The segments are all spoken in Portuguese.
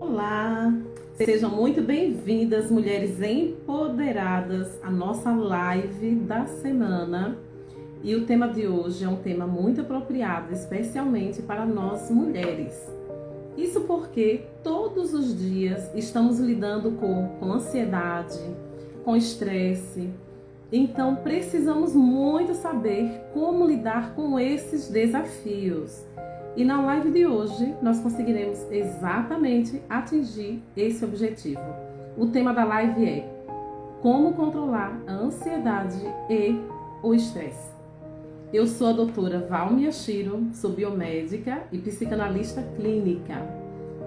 Olá, sejam muito bem-vindas, mulheres empoderadas, à nossa live da semana. E o tema de hoje é um tema muito apropriado, especialmente para nós mulheres. Isso porque todos os dias estamos lidando com ansiedade, com estresse. Então precisamos muito saber como lidar com esses desafios. E na live de hoje nós conseguiremos exatamente atingir esse objetivo. O tema da live é como controlar a ansiedade e o estresse. Eu sou a doutora Val Miyashiro, sou biomédica e psicanalista clínica.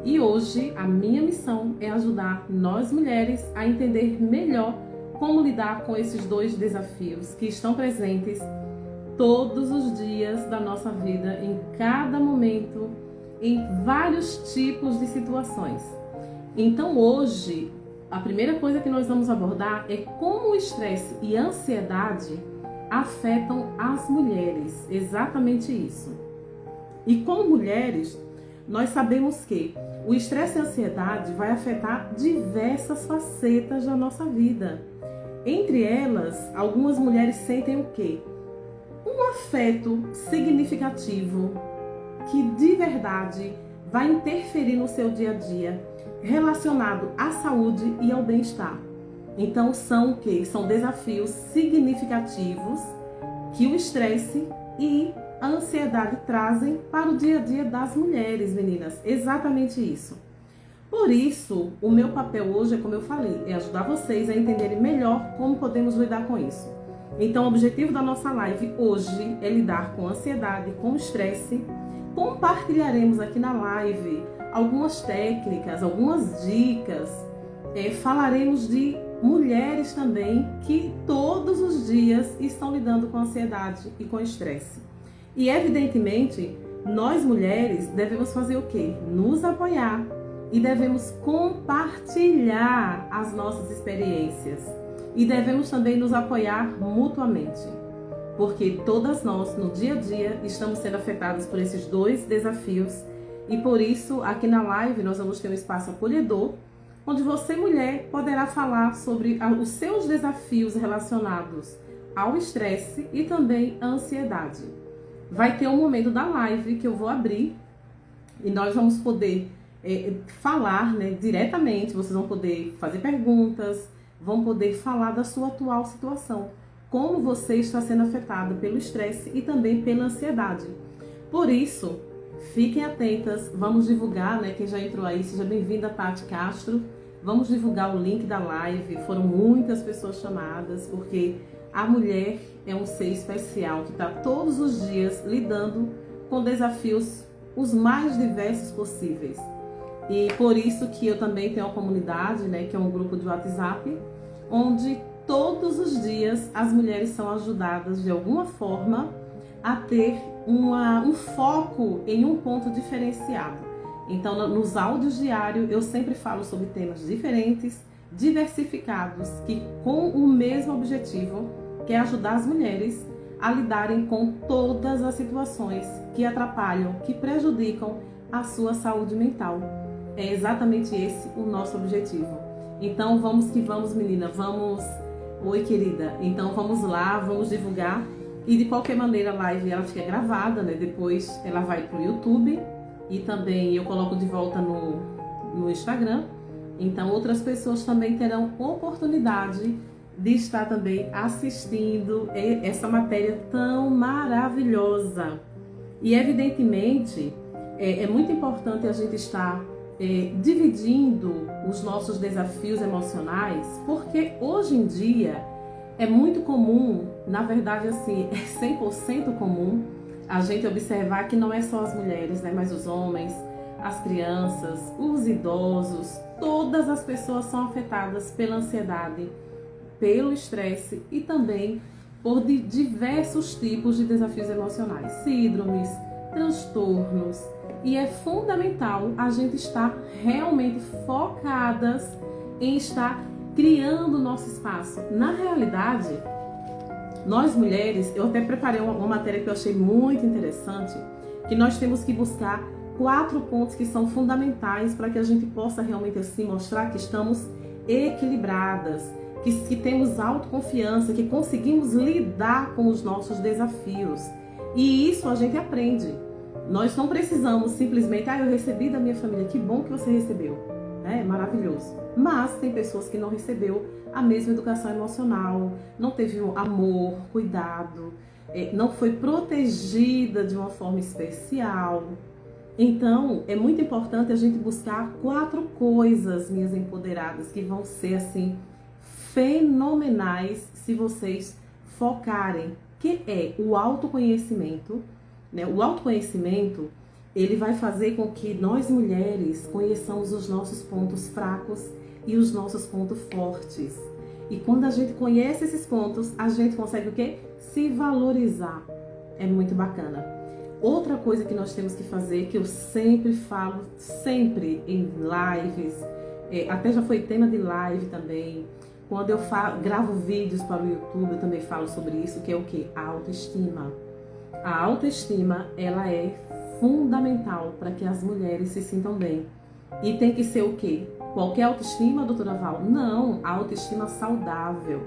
E hoje a minha missão é ajudar nós mulheres a entender melhor como lidar com esses dois desafios que estão presentes todos os dias da nossa vida, em cada momento, em vários tipos de situações. Então hoje, a primeira coisa que nós vamos abordar é como o estresse e a ansiedade afetam as mulheres, exatamente isso. E como mulheres, nós sabemos que o estresse e a ansiedade vai afetar diversas facetas da nossa vida. Entre elas, algumas mulheres sentem o quê? Um afeto significativo que de verdade vai interferir no seu dia a dia, relacionado à saúde e ao bem-estar. Então são o quê? São desafios significativos que o estresse e a ansiedade trazem para o dia a dia das mulheres, meninas. Exatamente isso. Por isso, o meu papel hoje, como eu falei, é ajudar vocês a entenderem melhor como podemos lidar com isso. Então, o objetivo da nossa live hoje é lidar com ansiedade, com estresse. Compartilharemos aqui na live algumas técnicas, algumas dicas. Falaremos de mulheres também que todos os dias estão lidando com ansiedade e com estresse. E, evidentemente, nós mulheres devemos fazer o quê? Nos apoiar e devemos compartilhar as nossas experiências. E devemos também nos apoiar mutuamente, porque todas nós, no dia a dia, estamos sendo afetadas por esses dois desafios. E por isso, aqui na live, nós vamos ter um espaço acolhedor, onde você, mulher, poderá falar sobre os seus desafios relacionados ao estresse e também à ansiedade. Vai ter um momento da live que eu vou abrir e nós vamos poder falar, diretamente, vocês vão poder fazer perguntas, vão poder falar da sua atual situação, como você está sendo afetado pelo estresse e também pela ansiedade. Por isso, fiquem atentas, vamos divulgar, quem já entrou aí, seja bem-vinda, Tati Castro, vamos divulgar o link da live. Foram muitas pessoas chamadas, porque a mulher é um ser especial que está todos os dias lidando com desafios os mais diversos possíveis. E por isso que eu também tenho uma comunidade, que é um grupo de WhatsApp, onde todos os dias as mulheres são ajudadas de alguma forma a ter um foco em um ponto diferenciado. Então, nos áudios diários, eu sempre falo sobre temas diferentes, diversificados, que com o mesmo objetivo, que é ajudar as mulheres a lidarem com todas as situações que atrapalham, que prejudicam a sua saúde mental. É exatamente esse o nosso objetivo. Então vamos que vamos, menina, vamos. Oi, querida. Então vamos lá, vamos divulgar. E de qualquer maneira a live ela fica gravada, depois ela vai pro YouTube e também eu coloco de volta no Instagram. Então outras pessoas também terão oportunidade de estar também assistindo essa matéria tão maravilhosa. E evidentemente é muito importante a gente estar dividindo os nossos desafios emocionais, porque hoje em dia é muito comum, na verdade assim, é 100% comum a gente observar que não é só as mulheres, mas os homens, as crianças, os idosos, todas as pessoas são afetadas pela ansiedade, pelo estresse e também por diversos tipos de desafios emocionais, síndromes, transtornos. E é fundamental a gente estar realmente focadas em estar criando o nosso espaço. Na realidade, nós mulheres, eu até preparei uma matéria que eu achei muito interessante, que nós temos que buscar 4 pontos que são fundamentais para que a gente possa realmente assim mostrar que estamos equilibradas, que temos autoconfiança, que conseguimos lidar com os nossos desafios. E isso a gente aprende. Nós não precisamos simplesmente, eu recebi da minha família, que bom que você recebeu, é maravilhoso. Mas tem pessoas que não recebeu a mesma educação emocional, não teve amor, cuidado, não foi protegida de uma forma especial. Então, é muito importante a gente buscar 4 coisas, minhas empoderadas, que vão ser assim fenomenais se vocês focarem, que é o autoconhecimento, né? O autoconhecimento, ele vai fazer com que nós mulheres conheçamos os nossos pontos fracos e os nossos pontos fortes. E quando a gente conhece esses pontos, a gente consegue o quê? Se valorizar. É muito bacana. Outra coisa que nós temos que fazer, que eu sempre falo, sempre em lives, até já foi tema de live também, quando eu gravo vídeos para o YouTube, eu também falo sobre isso, que é o quê? A autoestima. A autoestima, ela é fundamental para que as mulheres se sintam bem. E tem que ser o quê? Qualquer autoestima, doutora Val? Não, a autoestima saudável.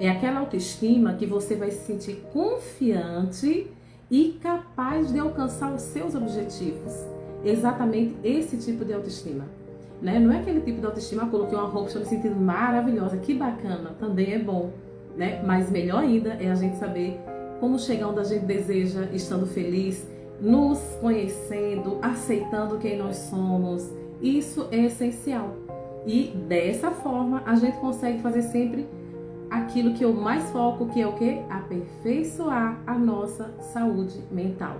É aquela autoestima que você vai se sentir confiante e capaz de alcançar os seus objetivos. Exatamente esse tipo de autoestima. Né? Não é aquele tipo de autoestima, coloquei uma roupa, estou me sentindo maravilhosa, que bacana, também é bom. Né? Mas melhor ainda é a gente saber como chegar onde a gente deseja, estando feliz, nos conhecendo, aceitando quem nós somos. Isso é essencial. E dessa forma a gente consegue fazer sempre aquilo que eu mais foco, que é o quê? Aperfeiçoar a nossa saúde mental.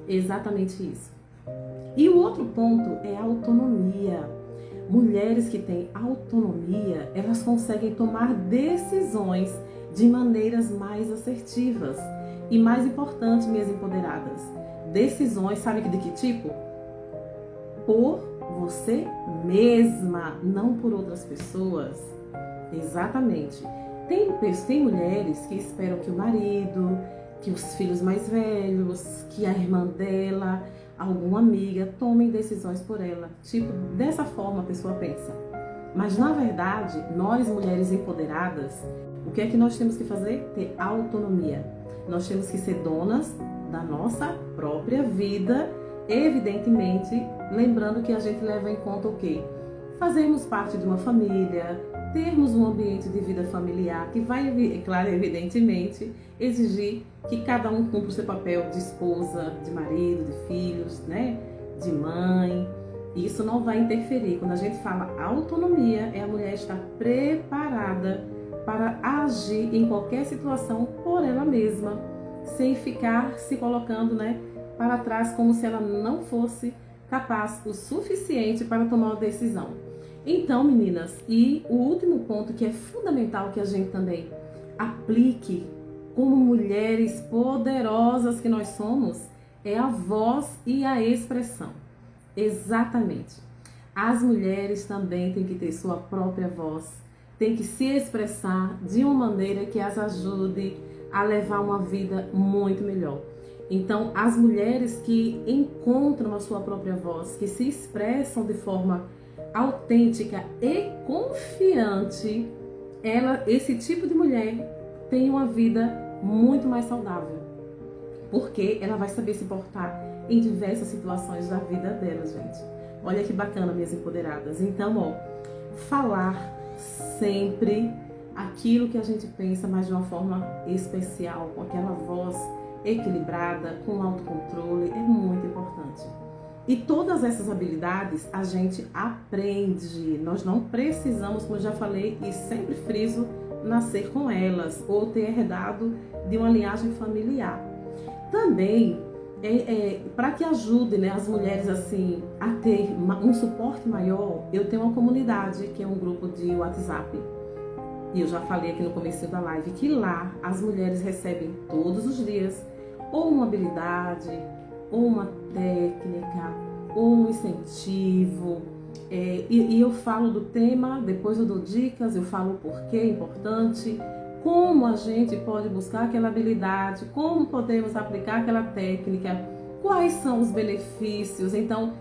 Exatamente isso. E o outro ponto é a autonomia. Mulheres que têm autonomia, elas conseguem tomar decisões de maneiras mais assertivas. E mais importante, minhas empoderadas, decisões, sabe de que tipo? Por você mesma, não por outras pessoas. Exatamente. Tem mulheres que esperam que o marido, que os filhos mais velhos, que a irmã dela, alguma amiga tomem decisões por ela. Tipo, dessa forma a pessoa pensa. Mas na verdade, nós mulheres empoderadas, o que é que nós temos que fazer? Ter autonomia. Nós temos que ser donas da nossa própria vida, evidentemente, lembrando que a gente leva em conta o quê? Fazermos parte de uma família, termos um ambiente de vida familiar que vai, claro, evidentemente, exigir que cada um cumpra o seu papel de esposa, de marido, de filhos, né? De mãe. Isso não vai interferir. Quando a gente fala autonomia, é a mulher estar preparada para agir em qualquer situação por ela mesma, sem ficar se colocando, né, para trás como se ela não fosse capaz o suficiente para tomar uma decisão. Então, meninas, e o último ponto que é fundamental que a gente também aplique como mulheres poderosas que nós somos é a voz e a expressão. Exatamente. As mulheres também têm que ter sua própria voz, têm que se expressar de uma maneira que as ajude a levar uma vida muito melhor. Então, as mulheres que encontram a sua própria voz, que se expressam de forma autêntica e confiante, esse tipo de mulher tem uma vida muito mais saudável, porque ela vai saber se portar em diversas situações da vida dela, gente. Olha que bacana, minhas empoderadas. Então, falar sempre aquilo que a gente pensa, mas de uma forma especial, com aquela voz equilibrada, com autocontrole, é muito importante. E todas essas habilidades a gente aprende. Nós não precisamos, como eu já falei e sempre friso, nascer com elas ou ter herdado de uma linhagem familiar. Também, para que ajude, né, as mulheres assim, a ter um suporte maior, eu tenho uma comunidade que é um grupo de WhatsApp. E eu já falei aqui no começo da live que lá as mulheres recebem todos os dias ou uma habilidade, ou uma técnica, ou um incentivo. E eu falo do tema, depois eu dou dicas, eu falo o porquê é importante, como a gente pode buscar aquela habilidade, como podemos aplicar aquela técnica, quais são os benefícios. Então,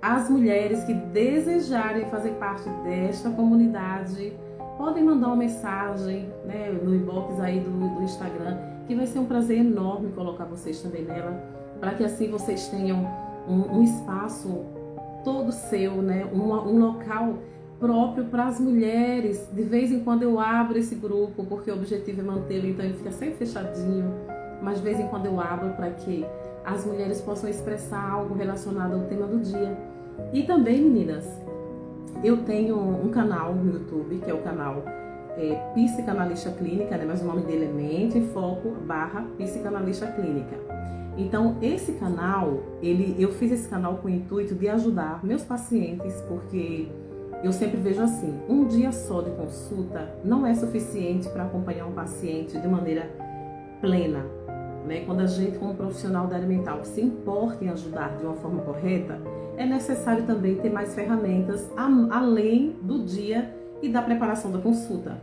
As mulheres que desejarem fazer parte desta comunidade podem mandar uma mensagem, né, no inbox aí do Instagram, que vai ser um prazer enorme colocar vocês também nela, para que assim vocês tenham um espaço todo seu, né, um local próprio para as mulheres. De vez em quando eu abro esse grupo, porque o objetivo é mantê-lo, então ele fica sempre fechadinho, mas de vez em quando eu abro para que as mulheres possam expressar algo relacionado ao tema do dia. E também, meninas, eu tenho um canal no YouTube, que é o canal Psicanalista Clínica, né? Mas o nome dele é Mente em Foco / Psicanalista Clínica. Então, esse canal, eu fiz esse canal com o intuito de ajudar meus pacientes, porque eu sempre vejo assim, um dia só de consulta não é suficiente para acompanhar um paciente de maneira plena. Né? Quando a gente, como profissional da área mental, se importa em ajudar de uma forma correta, é necessário também ter mais ferramentas além do dia e da preparação da consulta,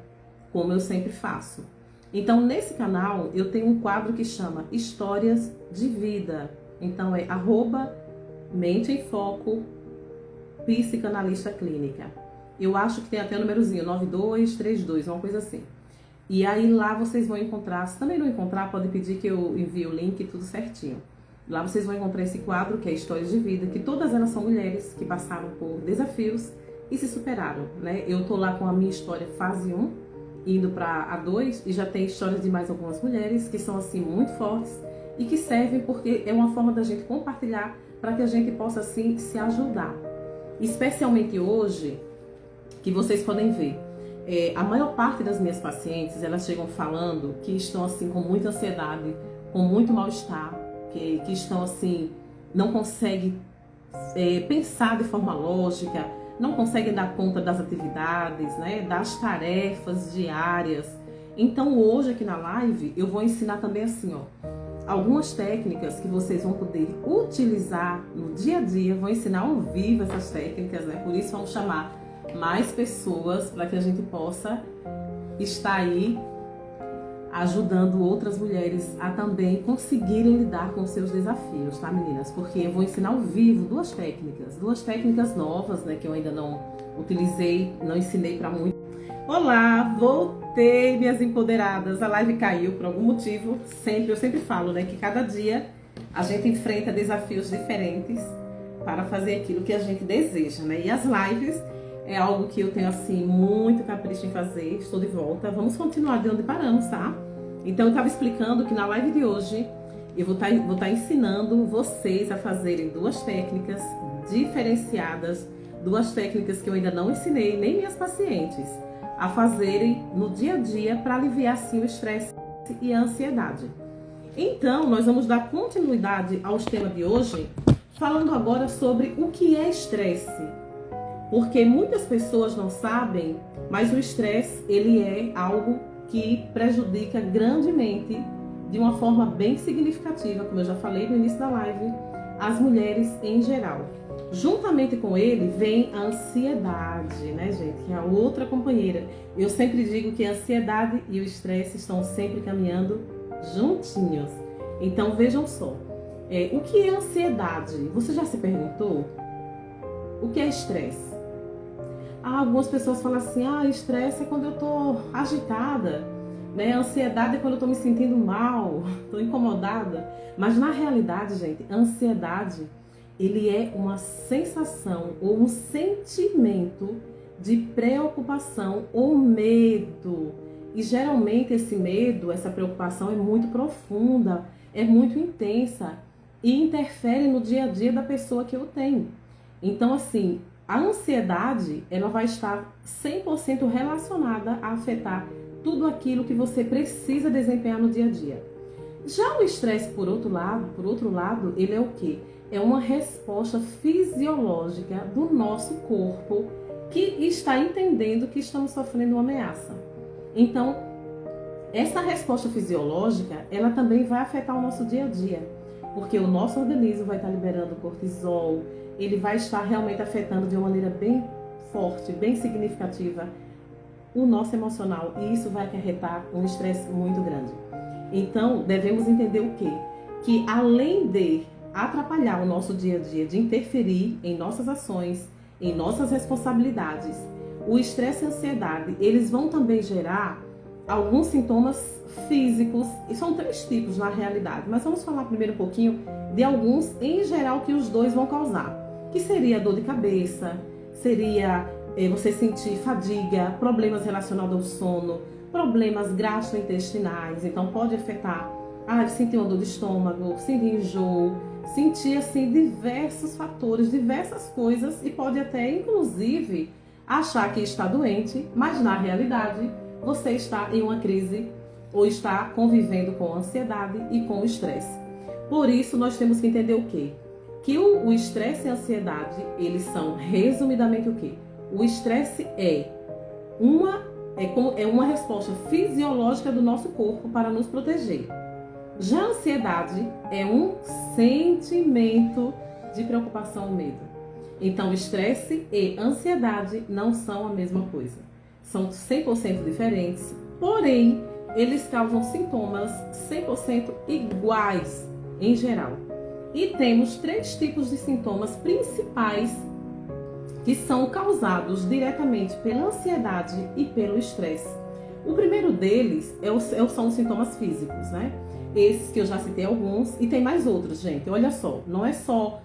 como eu sempre faço. Então, nesse canal, eu tenho um quadro que chama Histórias de Vida. Então, é @Mente em Foco Psicanalista Clínica. Eu acho que tem até o númerozinho 9232, uma coisa assim. E aí lá vocês vão encontrar, se também não encontrar, pode pedir que eu envie o link, tudo certinho. Lá vocês vão encontrar esse quadro, que é Histórias de Vida, que todas elas são mulheres que passaram por desafios e se superaram, né? Eu tô lá com a minha história fase 1, indo para a 2, e já tem histórias de mais algumas mulheres que são assim muito fortes e que servem porque é uma forma da gente compartilhar para que a gente possa assim se ajudar. Especialmente hoje, que vocês podem ver, a maior parte das minhas pacientes, elas chegam falando que estão assim com muita ansiedade, com muito mal-estar, que estão assim, não conseguem pensar de forma lógica, não conseguem dar conta das atividades, né, das tarefas diárias. Então hoje aqui na live eu vou ensinar também assim, ó, algumas técnicas que vocês vão poder utilizar no dia a dia. Vou ensinar ao vivo essas técnicas, né? Por isso vamos chamar mais pessoas para que a gente possa estar aí ajudando outras mulheres a também conseguirem lidar com seus desafios, tá, meninas? Porque eu vou ensinar ao vivo duas técnicas novas, né, que eu ainda não utilizei, não ensinei para muito. Olá, voltei, minhas empoderadas. A live caiu por algum motivo. Eu sempre falo, né, que cada dia a gente enfrenta desafios diferentes para fazer aquilo que a gente deseja, né? E as lives é algo que eu tenho, assim, muito capricho em fazer. Estou de volta. Vamos continuar de onde paramos, tá? Então, eu estava explicando que na live de hoje eu vou estar ensinando vocês a fazerem duas técnicas diferenciadas, duas técnicas que eu ainda não ensinei nem minhas pacientes a fazerem no dia a dia para aliviar, assim, o estresse e a ansiedade. Então, nós vamos dar continuidade aos temas de hoje, falando agora sobre o que é estresse. Porque muitas pessoas não sabem, mas o estresse, ele é algo que prejudica grandemente, de uma forma bem significativa, como eu já falei no início da live, as mulheres em geral. Juntamente com ele vem a ansiedade, né, gente? Que é a outra companheira. Eu sempre digo que a ansiedade e o estresse estão sempre caminhando juntinhos. Então vejam só, o que é ansiedade? Você já se perguntou? O que é estresse? Algumas pessoas falam assim, estresse é quando eu tô agitada, né? Ansiedade é quando eu tô me sentindo mal, tô incomodada. Mas na realidade, gente, a ansiedade, ele é uma sensação ou um sentimento de preocupação ou medo. E geralmente esse medo, essa preocupação é muito profunda, é muito intensa e interfere no dia a dia da pessoa que o tem. Então, assim, a ansiedade, ela vai estar 100% relacionada a afetar tudo aquilo que você precisa desempenhar no dia a dia. Já o estresse, por outro lado, ele é o quê? É uma resposta fisiológica do nosso corpo que está entendendo que estamos sofrendo uma ameaça. Então, essa resposta fisiológica, ela também vai afetar o nosso dia a dia, porque o nosso organismo vai estar liberando cortisol, ele vai estar realmente afetando de uma maneira bem forte, bem significativa o nosso emocional, e isso vai acarretar um estresse muito grande. Então, devemos entender o quê? Que além de atrapalhar o nosso dia a dia, de interferir em nossas ações, em nossas responsabilidades. O estresse e a ansiedade, eles vão também gerar alguns sintomas físicos, e são 3 tipos na realidade, mas vamos falar primeiro um pouquinho de alguns em geral que os dois vão causar, que seria dor de cabeça, seria você sentir fadiga, problemas relacionados ao sono, problemas gastrointestinais, então pode afetar, sentir uma dor de estômago, sentir enjoo, sentir assim diversos fatores, diversas coisas, e pode até inclusive achar que está doente, mas na realidade você está em uma crise ou está convivendo com ansiedade e com o estresse. Por isso nós temos que entender o quê? Que o estresse e a ansiedade, eles são resumidamente o quê? O estresse é uma resposta fisiológica do nosso corpo para nos proteger. Já a ansiedade é um sentimento de preocupação ou medo. Então, estresse e ansiedade não são a mesma coisa. São 100% diferentes, porém, eles causam sintomas 100% iguais em geral. E temos 3 tipos de sintomas principais que são causados diretamente pela ansiedade e pelo estresse. O primeiro deles são os sintomas físicos, né? Esses que eu já citei alguns, e tem mais outros, gente. Olha só, não é só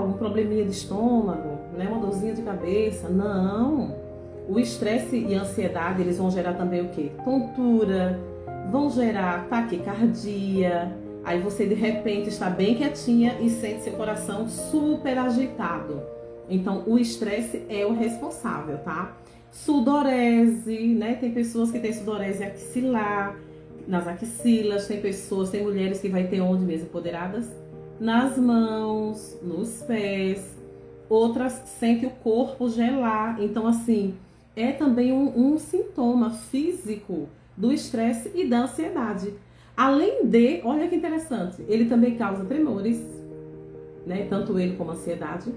um probleminha de estômago, né? Uma dorzinha de cabeça. Não! O estresse e a ansiedade, eles vão gerar também o quê? Tontura, vão gerar taquicardia. Aí você de repente está bem quietinha e sente seu coração super agitado. Então o estresse é o responsável, tá? Sudorese, né? Tem pessoas que têm sudorese axilar, nas axilas, tem mulheres que vai ter onde mesmo, empoderadas? Nas mãos, nos pés. Outras sentem o corpo gelar. Então assim, é também um sintoma físico do estresse e da ansiedade. Além de, olha que interessante, ele também causa tremores, né? Tanto ele como a ansiedade.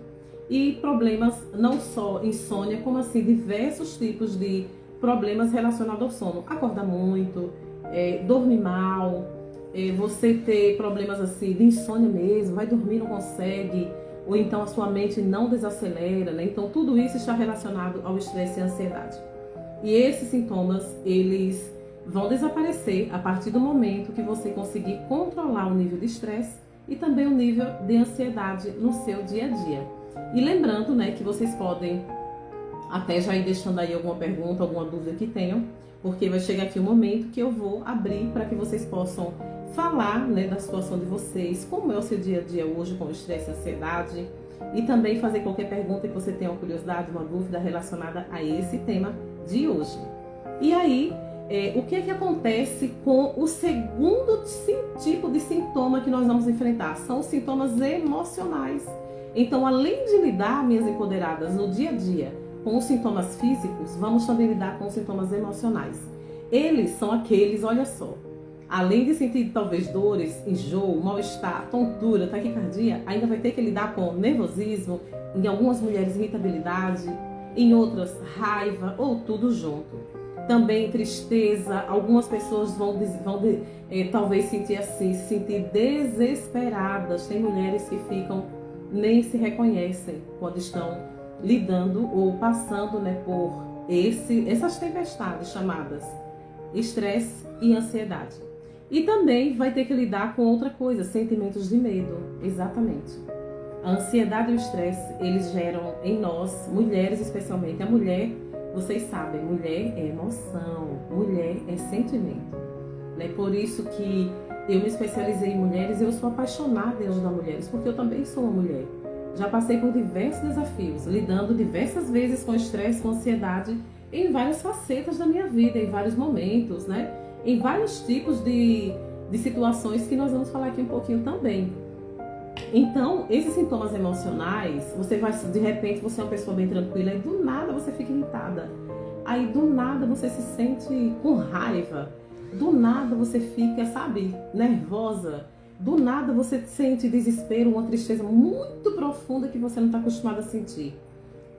E problemas, não só insônia, como assim, diversos tipos de problemas relacionados ao sono. Acordar muito, dormir mal, você ter problemas assim de insônia mesmo, vai dormir, não consegue, ou então a sua mente não desacelera, né? Então tudo isso está relacionado ao estresse e à ansiedade. E esses sintomas, eles vão desaparecer a partir do momento que você conseguir controlar o nível de estresse e também o nível de ansiedade no seu dia a dia. E lembrando, né, que vocês podem até já ir deixando aí alguma pergunta, alguma dúvida que tenham, porque vai chegar aqui um momento que eu vou abrir para que vocês possam falar, né, da situação de vocês, como é o seu dia a dia hoje com estresse e ansiedade, e também fazer qualquer pergunta que você tenha uma curiosidade, uma dúvida relacionada a esse tema de hoje. E aí, o que é que acontece com o segundo tipo de sintoma que nós vamos enfrentar? São os sintomas emocionais. Então, além de lidar, minhas empoderadas, no dia a dia com os sintomas físicos, vamos também lidar com os sintomas emocionais. Eles são aqueles, olha só, além de sentir talvez dores, enjoo, mal-estar, tontura, taquicardia, ainda vai ter que lidar com nervosismo, em algumas mulheres irritabilidade, em outras raiva ou tudo junto. Também tristeza, algumas pessoas vão talvez sentir assim, se sentir desesperadas. Tem mulheres que nem se reconhecem quando estão lidando ou passando, né, por essas tempestades chamadas estresse e ansiedade. E também vai ter que lidar com outra coisa, sentimentos de medo, exatamente. A ansiedade e o estresse, eles geram em nós, mulheres especialmente, a mulher, vocês sabem, mulher é emoção, mulher é sentimento, né? Por isso que eu me especializei em mulheres e eu sou apaixonada em ajudar mulheres, porque eu também sou uma mulher. Já passei por diversos desafios, lidando diversas vezes com estresse, com ansiedade, em várias facetas da minha vida, em vários momentos, né? Em vários tipos de situações que nós vamos falar aqui um pouquinho também. Então, esses sintomas emocionais, de repente, você é uma pessoa bem tranquila e do nada você fica irritada. Aí, do nada, você se sente com raiva. Do nada, você fica, sabe, nervosa. Do nada, você sente desespero, uma tristeza muito profunda que você não está acostumada a sentir.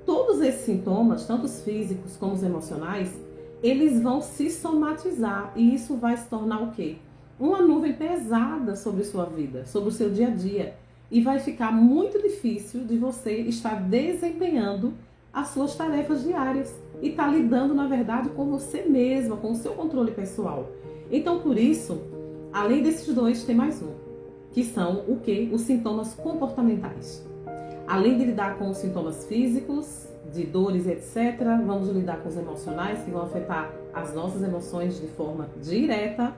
Todos esses sintomas, tanto os físicos como os emocionais, eles vão se somatizar e isso vai se tornar o quê? Uma nuvem pesada sobre sua vida, sobre o seu dia a dia. e vai ficar muito difícil de você estar desempenhando as suas tarefas diárias e estar lidando, na verdade, com você mesma, com o seu controle pessoal. Então, por isso, além desses dois, tem mais um, que são o quê? Os sintomas comportamentais. Além de lidar com os sintomas físicos, de dores, etc., vamos lidar com os emocionais, que vão afetar as nossas emoções de forma direta.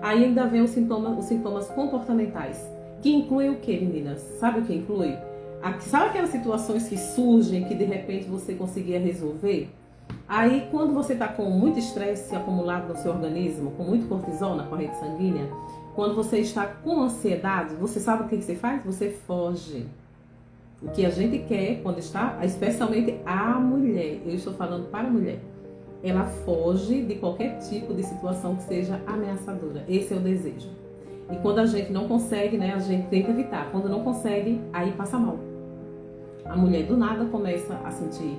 Aí ainda vem os sintomas comportamentais, que incluem o que, meninas? Sabe o que inclui? Sabe aquelas situações que surgem que de repente você conseguia resolver? Aí quando você está com muito estresse acumulado no seu organismo, com muito cortisol na corrente sanguínea, quando você está com ansiedade, você sabe o que você faz? Você foge. O que a gente quer quando está, especialmente a mulher, eu estou falando para a mulher, ela foge de qualquer tipo de situação que seja ameaçadora. Esse é o desejo. E quando a gente não consegue, né, a gente tenta evitar. Quando não consegue, aí passa mal. A mulher do nada começa a sentir,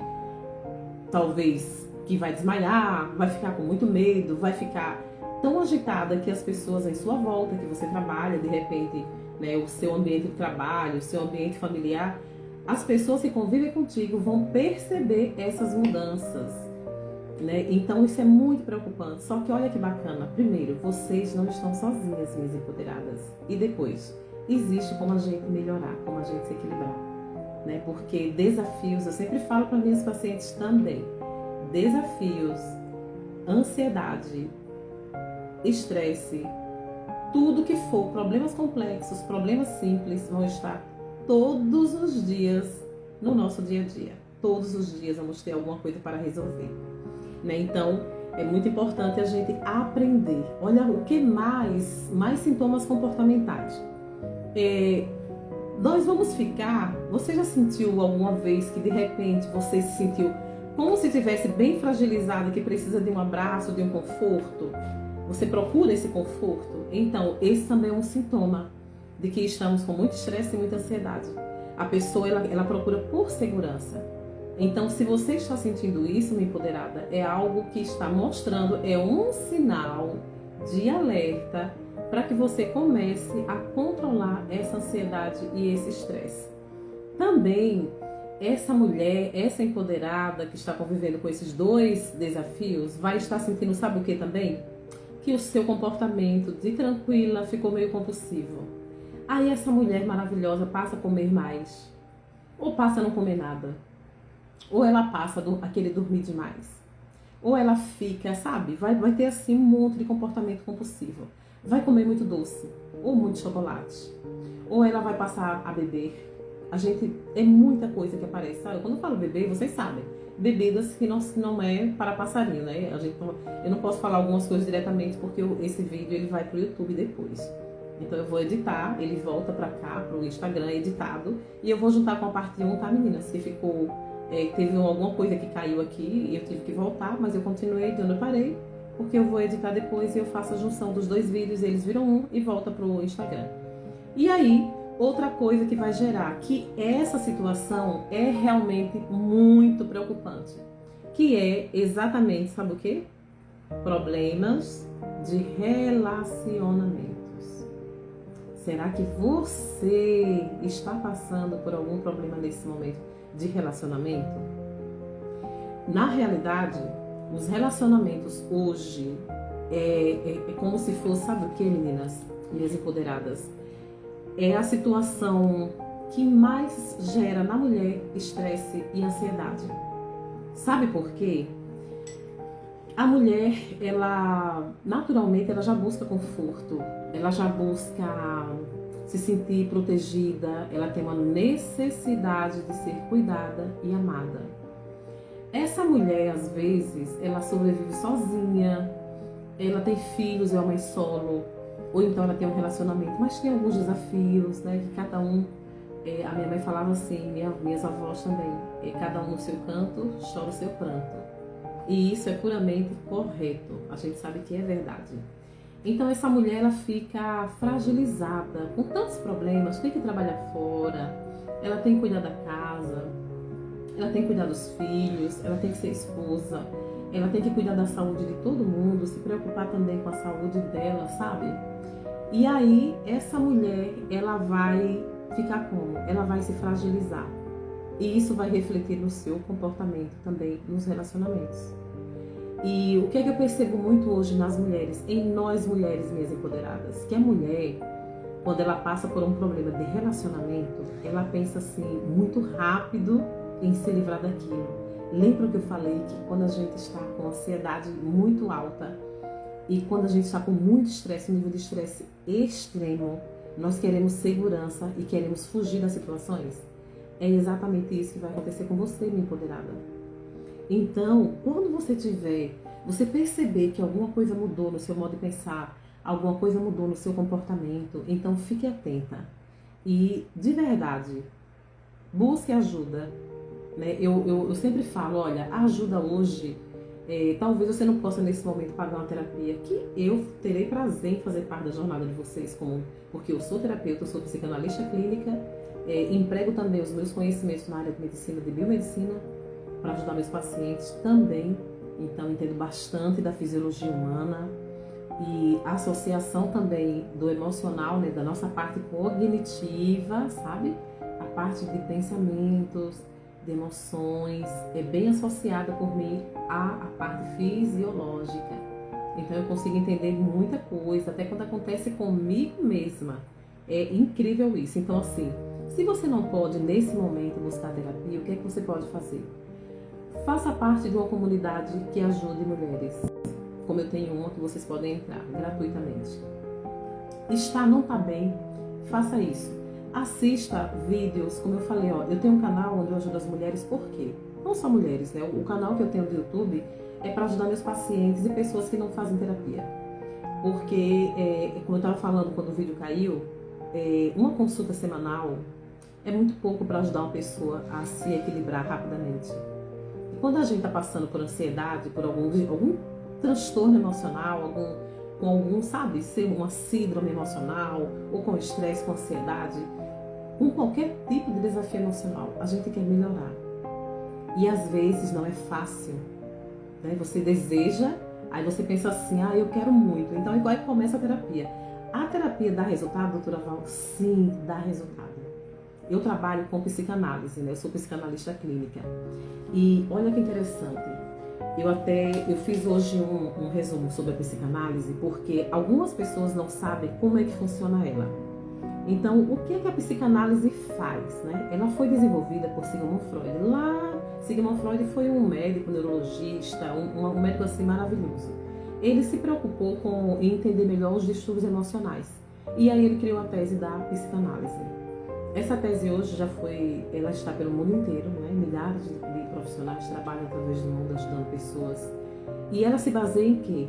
talvez, que vai desmaiar, vai ficar com muito medo, vai ficar tão agitada que as pessoas em sua volta, que você trabalha, de repente, né, o seu ambiente de trabalho, o seu ambiente familiar, as pessoas que convivem contigo vão perceber essas mudanças, né? Então isso é muito preocupante. Só que olha que bacana, primeiro, vocês não estão sozinhas, minhas empoderadas. E depois, existe como a gente melhorar, como a gente se equilibrar, né? Porque desafios, eu sempre falo para minhas pacientes também, desafios, ansiedade, estresse, tudo que for, problemas complexos, problemas simples, vão estar todos os dias no nosso dia a dia. Todos os dias vamos ter alguma coisa para resolver, né? Então, é muito importante a gente aprender. Olha, o que mais sintomas comportamentais. Nós vamos ficar... Você já sentiu alguma vez que de repente você se sentiu como se estivesse bem fragilizada, que precisa de um abraço, de um conforto? Você procura esse conforto? Então, esse também é um sintoma de que estamos com muito estresse e muita ansiedade. A pessoa, ela procura por segurança. Então, se você está sentindo isso, minha empoderada, é algo que está mostrando, é um sinal de alerta para que você comece a controlar essa ansiedade e esse estresse. Também, essa mulher, essa empoderada que está convivendo com esses dois desafios, vai estar sentindo, sabe o que também? Que o seu comportamento de tranquila ficou meio compulsivo. Aí essa mulher maravilhosa passa a comer mais, ou passa a não comer nada, ou ela passa aquele dormir demais, ou ela fica, sabe, vai ter assim um monte de comportamento compulsivo. Vai comer muito doce, ou muito chocolate, ou ela vai passar a beber. É muita coisa que aparece, sabe? Quando eu falo beber, vocês sabem, bebidas que não é para passarinho, né? Eu não posso falar algumas coisas diretamente porque esse vídeo ele vai pro YouTube depois. Então eu vou editar, ele volta pra cá, pro Instagram editado, e eu vou juntar com a parte 1, tá, meninas? Que ficou, teve alguma coisa que caiu aqui e eu tive que voltar, mas eu continuei de onde eu parei, porque eu vou editar depois e eu faço a junção dos dois vídeos, eles viram um e volta pro Instagram. E aí, outra coisa que vai gerar que essa situação é realmente muito preocupante, que é exatamente, sabe o quê? Problemas de relacionamento. Será que você está passando por algum problema nesse momento de relacionamento? Na realidade, os relacionamentos hoje é como se fosse, sabe o que, meninas? Minhas empoderadas? É a situação que mais gera na mulher estresse e ansiedade. Sabe por quê? A mulher, ela naturalmente ela já busca conforto, ela já busca se sentir protegida, ela tem uma necessidade de ser cuidada e amada. Essa mulher, às vezes, ela sobrevive sozinha, ela tem filhos, é uma mãe solo, ou então ela tem um relacionamento, mas tem alguns desafios, né, que cada um, a minha mãe falava assim, minhas avós também, cada um no seu canto, chora o seu pranto. E isso é puramente correto, a gente sabe que é verdade. Então essa mulher ela fica fragilizada, com tantos problemas, tem que trabalhar fora, ela tem que cuidar da casa, ela tem que cuidar dos filhos, ela tem que ser esposa, ela tem que cuidar da saúde de todo mundo, se preocupar também com a saúde dela, sabe? E aí essa mulher ela vai ficar como? Ela vai se fragilizar. E isso vai refletir no seu comportamento também, nos relacionamentos. E o que é que eu percebo muito hoje nas mulheres, em nós mulheres mesmo empoderadas? Que a mulher, quando ela passa por um problema de relacionamento, ela pensa assim, muito rápido em se livrar daquilo. Lembra que eu falei que quando a gente está com ansiedade muito alta e quando a gente está com muito estresse, um nível de estresse extremo, nós queremos segurança e queremos fugir das situações? É exatamente isso que vai acontecer com você, minha empoderada. Então, quando você perceber que alguma coisa mudou no seu modo de pensar, alguma coisa mudou no seu comportamento, então fique atenta. E, de verdade, busque ajuda. Né? Eu sempre falo, olha, a ajuda hoje, talvez você não possa nesse momento pagar uma terapia, que eu terei prazer em fazer parte da jornada de vocês, porque eu sou terapeuta, eu sou psicanalista clínica, emprego também os meus conhecimentos na área de medicina, de biomedicina, para ajudar meus pacientes também. Então, entendo bastante da fisiologia humana e a associação também do emocional, né, da nossa parte cognitiva, sabe? A parte de pensamentos, de emoções, é bem associada por mim à parte fisiológica. Então, eu consigo entender muita coisa, até quando acontece comigo mesma. É incrível isso. Então, assim, se você não pode, nesse momento, buscar terapia, o que é que você pode fazer? Faça parte de uma comunidade que ajude mulheres, como eu tenho uma que vocês podem entrar gratuitamente. Não está bem? Faça isso. Assista vídeos, como eu falei, eu tenho um canal onde eu ajudo as mulheres, por quê? Não só mulheres, né? O canal que eu tenho do YouTube é para ajudar meus pacientes e pessoas que não fazem terapia. Porque, como eu estava falando quando o vídeo caiu, uma consulta semanal é muito pouco para ajudar uma pessoa a se equilibrar rapidamente. E quando a gente está passando por ansiedade, por algum transtorno emocional, sabe, ser uma síndrome emocional, ou com estresse, com ansiedade, com qualquer tipo de desafio emocional, a gente quer melhorar. E às vezes não é fácil, né? Você deseja, aí você pensa assim, eu quero muito, então igual começa a terapia. A terapia dá resultado, doutora Val? Sim, dá resultado. Eu trabalho com psicanálise, né? Eu sou psicanalista clínica. E olha que interessante, eu fiz hoje um resumo sobre a psicanálise, porque algumas pessoas não sabem como é que funciona ela. Então, o que é que a psicanálise faz, né? Ela foi desenvolvida por Sigmund Freud. Sigmund Freud foi um médico, neurologista, um médico assim maravilhoso. Ele se preocupou em entender melhor os distúrbios emocionais. E aí ele criou a tese da psicanálise. Essa tese hoje ela está pelo mundo inteiro, né? Milhares de profissionais trabalham através do mundo ajudando pessoas. E ela se baseia em quê?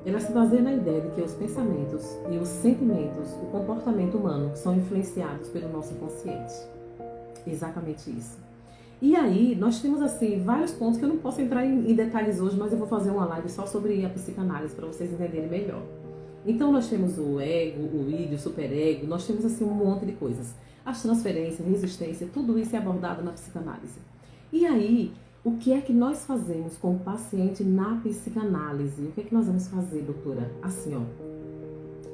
Ela se baseia na ideia de que os pensamentos e os sentimentos, o comportamento humano, são influenciados pelo nosso inconsciente. Exatamente isso. E aí, nós temos assim vários pontos que eu não posso entrar em detalhes hoje, mas eu vou fazer uma live só sobre a psicanálise para vocês entenderem melhor. Então, nós temos o ego, o id, o superego, nós temos assim um monte de coisas. As transferências, resistência, tudo isso é abordado na psicanálise. E aí, o que é que nós fazemos com o paciente na psicanálise? O que é que nós vamos fazer, doutora? Assim,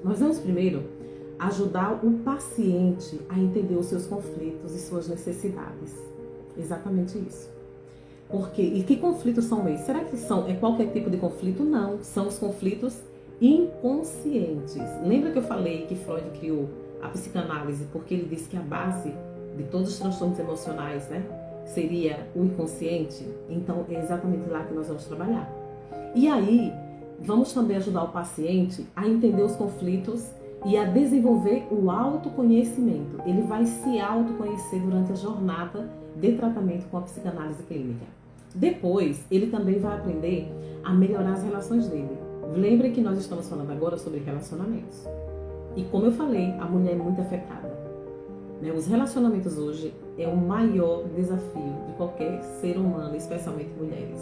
nós vamos primeiro ajudar o paciente a entender os seus conflitos e suas necessidades. Exatamente isso. E que conflitos são esses? Será que é qualquer tipo de conflito? Não, são os conflitos inconscientes. Lembra que eu falei que Freud criou a psicanálise porque ele disse que a base de todos os transtornos emocionais, né, seria o inconsciente? Então é exatamente lá que nós vamos trabalhar. E aí, vamos também ajudar o paciente a entender os conflitos e a desenvolver o autoconhecimento. Ele vai se autoconhecer durante a jornada de tratamento com a psicanálise clínica. Depois, ele também vai aprender a melhorar as relações dele. Lembrem que nós estamos falando agora sobre relacionamentos. E como eu falei, a mulher é muito afetada. Né? Os relacionamentos hoje é o maior desafio de qualquer ser humano, especialmente mulheres.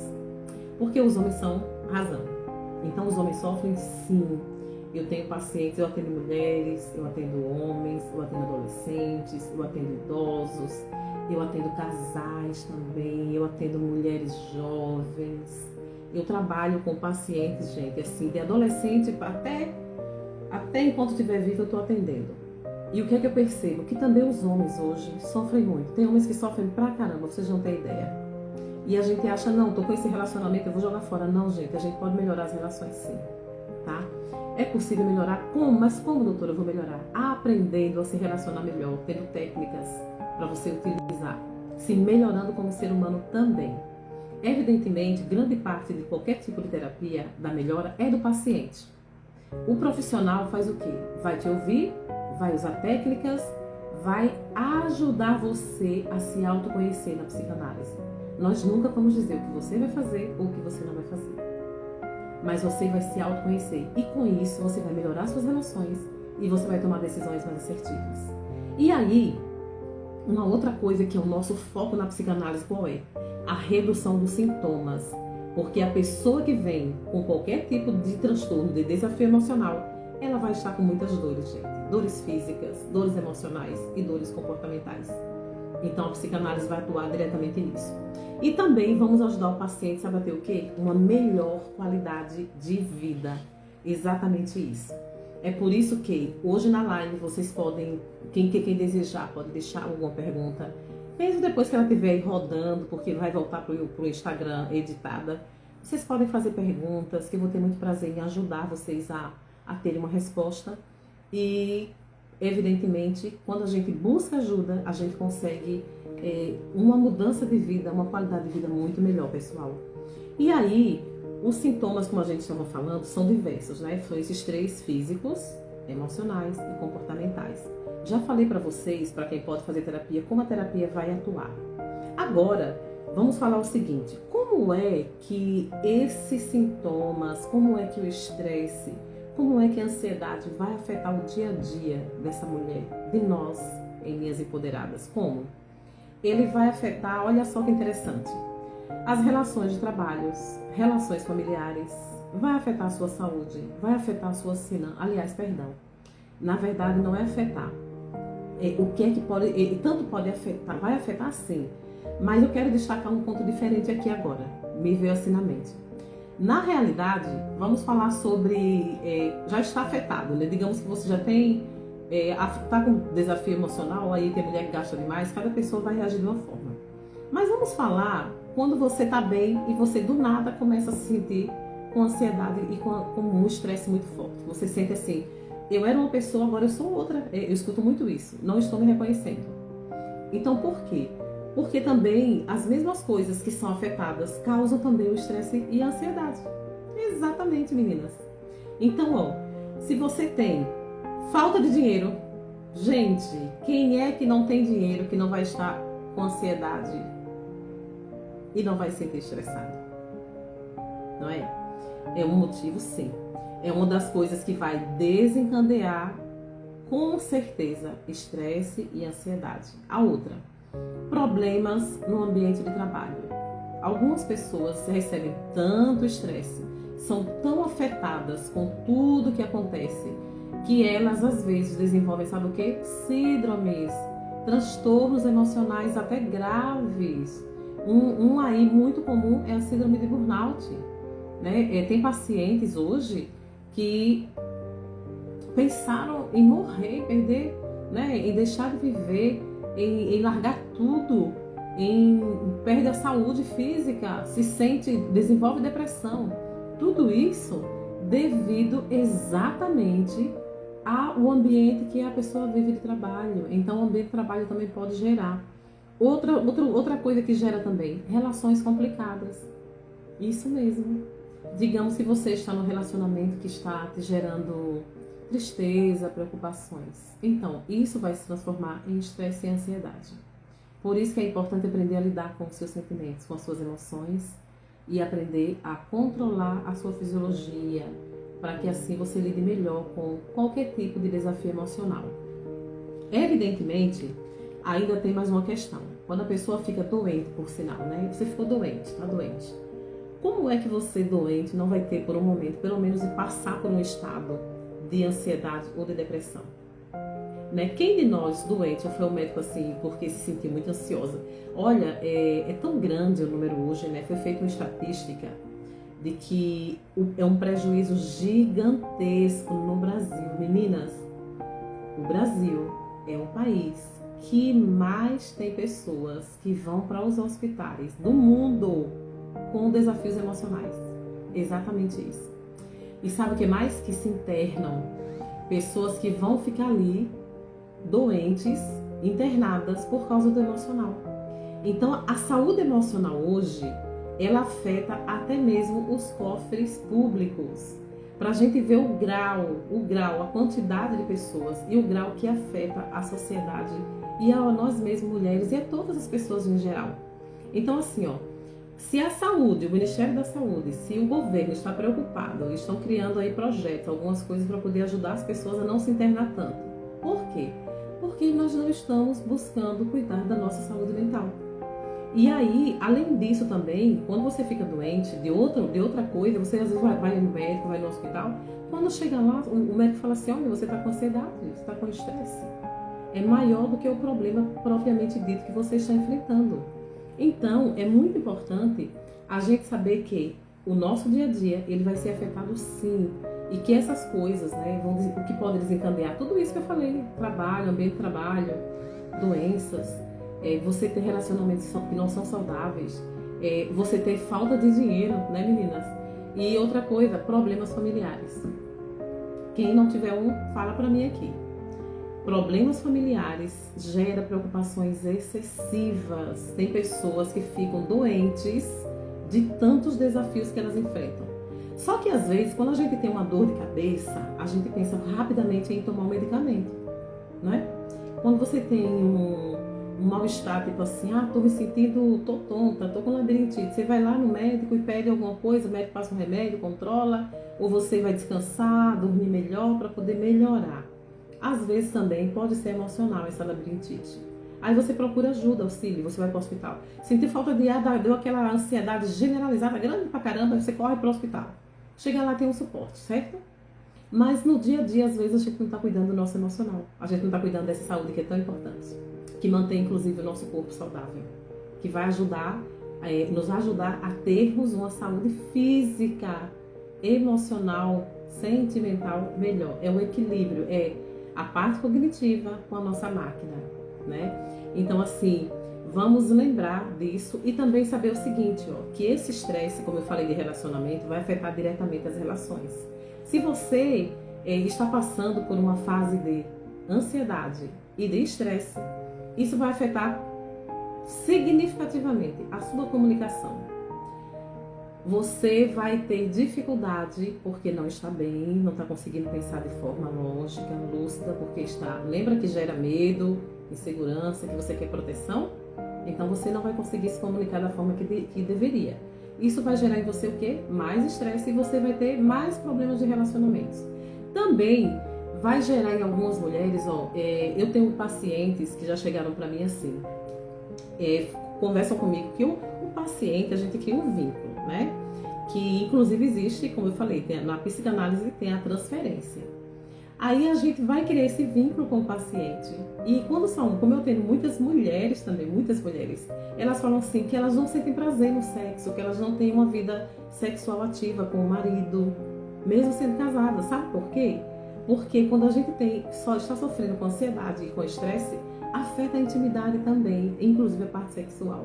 Porque os homens são razão. Então os homens sofrem sim. Eu tenho pacientes, eu atendo mulheres, eu atendo homens, eu atendo adolescentes, eu atendo idosos, eu atendo casais também, eu atendo mulheres jovens. Eu trabalho com pacientes, gente, assim, de adolescente até enquanto estiver vivo eu estou atendendo. E o que é que eu percebo? Que também os homens hoje sofrem muito. Tem homens que sofrem pra caramba, vocês não têm ideia. E a gente acha, não, tô com esse relacionamento, eu vou jogar fora. Não, gente, a gente pode melhorar as relações sim, tá? É possível melhorar? Como? Mas como, doutora, eu vou melhorar? Aprendendo a se relacionar melhor, tendo técnicas para você utilizar, se melhorando como ser humano também. Evidentemente, grande parte de qualquer tipo de terapia da melhora é do paciente. O profissional faz o quê? Vai te ouvir, vai usar técnicas, vai ajudar você a se autoconhecer na psicanálise. Nós nunca vamos dizer o que você vai fazer ou o que você não vai fazer. Mas você vai se autoconhecer e com isso você vai melhorar suas relações e você vai tomar decisões mais assertivas. E aí, uma outra coisa que é o nosso foco na psicanálise qual é? A redução dos sintomas. Porque a pessoa que vem com qualquer tipo de transtorno, de desafio emocional, ela vai estar com muitas dores, gente. Dores físicas, dores emocionais e dores comportamentais. Então a psicanálise vai atuar diretamente nisso. E também vamos ajudar o paciente, sabe a ter o quê? Uma melhor qualidade de vida. Exatamente isso. É por isso que hoje na live vocês podem, quem desejar, pode deixar alguma pergunta. Mesmo depois que ela estiver aí rodando, porque vai voltar para o Instagram editada, vocês podem fazer perguntas, que eu vou ter muito prazer em ajudar vocês a terem uma resposta. E, evidentemente, quando a gente busca ajuda, a gente consegue uma mudança de vida, uma qualidade de vida muito melhor, pessoal. E aí, os sintomas, como a gente estava falando, são diversos, né? São esses 3 físicos, emocionais e comportamentais. Já falei para vocês, para quem pode fazer terapia, como a terapia vai atuar. Agora, vamos falar o seguinte: como é que esses sintomas, como é que o estresse, como é que a ansiedade vai afetar o dia a dia dessa mulher, de nós, em Minhas Empoderadas? Como? Ele vai afetar, olha só que interessante, as relações de trabalhos, relações familiares, vai afetar a sua saúde, vai afetar a sua na verdade não é afetar. O que é que pode, tanto pode afetar, vai afetar sim, mas eu quero destacar um ponto diferente aqui agora, me veio assim na mente. Na realidade, vamos falar sobre, já está afetado, né? Digamos que você já tem, está com desafio emocional, aí tem mulher que gasta demais, cada pessoa vai reagir de uma forma. Mas vamos falar quando você está bem e você do nada começa a se sentir com ansiedade e com um estresse muito forte. Você sente assim, eu era uma pessoa, agora eu sou outra. Eu escuto muito isso, não estou me reconhecendo. Então por quê? Porque também as mesmas coisas que são afetadas causam também o estresse e a ansiedade. Exatamente, meninas. Então, ó, se você tem falta de dinheiro, gente, quem é que não tem dinheiro, que não vai estar com ansiedade e não vai se sentir estressado? Não é? É um motivo, sim. É uma das coisas que vai desencadear, com certeza, estresse e ansiedade. A outra, problemas no ambiente de trabalho. Algumas pessoas recebem tanto estresse, são tão afetadas com tudo que acontece, que elas às vezes desenvolvem, sabe o quê? Síndromes, transtornos emocionais até graves. Um aí muito comum é a síndrome de burnout. Né? Tem pacientes hoje que pensaram em morrer, perder, né? Em deixar de viver, em largar tudo, em perder a saúde física, se sente, desenvolve depressão. Tudo isso devido exatamente ao ambiente que a pessoa vive de trabalho. Então o ambiente de trabalho também pode gerar. Outra coisa que gera também, relações complicadas. Isso mesmo. Digamos que você está num relacionamento que está te gerando tristeza, preocupações. Então, isso vai se transformar em estresse e ansiedade. Por isso que é importante aprender a lidar com os seus sentimentos, com as suas emoções e aprender a controlar a sua fisiologia, para que assim você lide melhor com qualquer tipo de desafio emocional. Evidentemente, ainda tem mais uma questão. Quando a pessoa fica doente, por sinal, né? Você ficou doente, está doente. Como é que você doente não vai ter por um momento, pelo menos, de passar por um estado de ansiedade ou de depressão? Né? Quem de nós doente já foi ao médico assim porque se sentiu muito ansiosa? Olha, é tão grande o número hoje, né? Foi feita uma estatística de que é um prejuízo gigantesco no Brasil. Meninas, o Brasil é o país que mais tem pessoas que vão para os hospitais do mundo com desafios emocionais. Exatamente isso. E sabe o que mais? Que se internam. Pessoas que vão ficar ali doentes, internadas por causa do emocional. Então, a saúde emocional hoje, ela afeta até mesmo os cofres públicos. Para a gente ver o grau, a quantidade de pessoas e o grau que afeta a sociedade e a nós mesmos, mulheres, e a todas as pessoas em geral. Então, assim, se a saúde, o Ministério da Saúde, se o governo está preocupado, estão criando aí projetos, algumas coisas para poder ajudar as pessoas a não se internar tanto. Por quê? Porque nós não estamos buscando cuidar da nossa saúde mental. E aí, além disso também, quando você fica doente de outra coisa, você às vezes vai no médico, vai no hospital, quando chega lá, o médico fala assim, olha, você está com ansiedade, você está com estresse. É maior do que o problema propriamente dito que você está enfrentando. Então, é muito importante a gente saber que o nosso dia a dia, ele vai ser afetado sim, e que essas coisas, né, o que pode desencadear tudo isso que eu falei, trabalho, ambiente de trabalho, doenças, você ter relacionamentos que não são saudáveis, você ter falta de dinheiro, né, meninas? E outra coisa, problemas familiares. Quem não tiver um, fala pra mim aqui. Problemas familiares gera preocupações excessivas. Tem pessoas que ficam doentes de tantos desafios que elas enfrentam. Só que às vezes, quando a gente tem uma dor de cabeça, a gente pensa rapidamente em tomar um medicamento, né? Quando você tem um mal-estar, tipo assim, tô me sentindo, tô tonta, tô com labirintite. Você vai lá no médico e pede alguma coisa, o médico passa um remédio, controla, ou você vai descansar, dormir melhor para poder melhorar. Às vezes também pode ser emocional essa labirintite. Aí você procura ajuda, auxílio, você vai para o hospital. Sentir falta de ar, deu aquela ansiedade generalizada, grande pra caramba, você corre para o hospital. Chega lá, tem um suporte, certo? Mas no dia a dia, às vezes, a gente não está cuidando do nosso emocional. A gente não está cuidando dessa saúde que é tão importante. Que mantém, inclusive, o nosso corpo saudável. Que vai ajudar, nos ajudar a termos uma saúde física, emocional, sentimental melhor. É o equilíbrio, é a parte cognitiva com a nossa máquina, né? Então, assim, vamos lembrar disso e também saber o seguinte, que esse estresse, como eu falei de relacionamento, vai afetar diretamente as relações. Se você está passando por uma fase de ansiedade e de estresse, isso vai afetar significativamente a sua comunicação. Você vai ter dificuldade porque não está bem, não está conseguindo pensar de forma lógica, lúcida, porque lembra que gera medo, insegurança, que você quer proteção? Então você não vai conseguir se comunicar da forma que deveria. Isso vai gerar em você o quê? Mais estresse e você vai ter mais problemas de relacionamentos. Também vai gerar em algumas mulheres, eu tenho pacientes que já chegaram para mim assim, conversam comigo que o paciente, a gente cria um vínculo, né? Que inclusive existe, como eu falei, na psicanálise tem a transferência. Aí a gente vai criar esse vínculo com o paciente. E como eu tenho muitas mulheres também, muitas mulheres, elas falam assim que elas não sentem prazer no sexo, que elas não têm uma vida sexual ativa com o marido, mesmo sendo casadas. Sabe por quê? Porque quando a gente está sofrendo com ansiedade e com estresse, afeta a intimidade também, inclusive a parte sexual.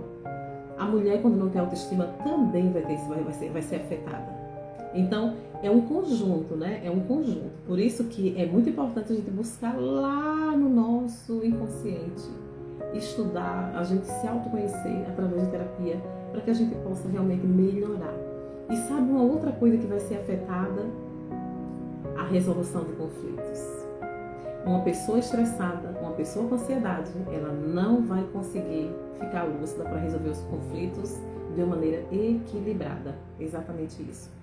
A mulher, quando não tem autoestima, também vai ser afetada. Então, é um conjunto, né? É um conjunto. Por isso que é muito importante a gente buscar lá no nosso inconsciente, estudar, a gente se autoconhecer através de terapia, para que a gente possa realmente melhorar. E sabe uma outra coisa que vai ser afetada? A resolução de conflitos. Uma pessoa estressada, uma pessoa com ansiedade, ela não vai conseguir ficar lúcida para resolver os conflitos de uma maneira equilibrada. Exatamente isso.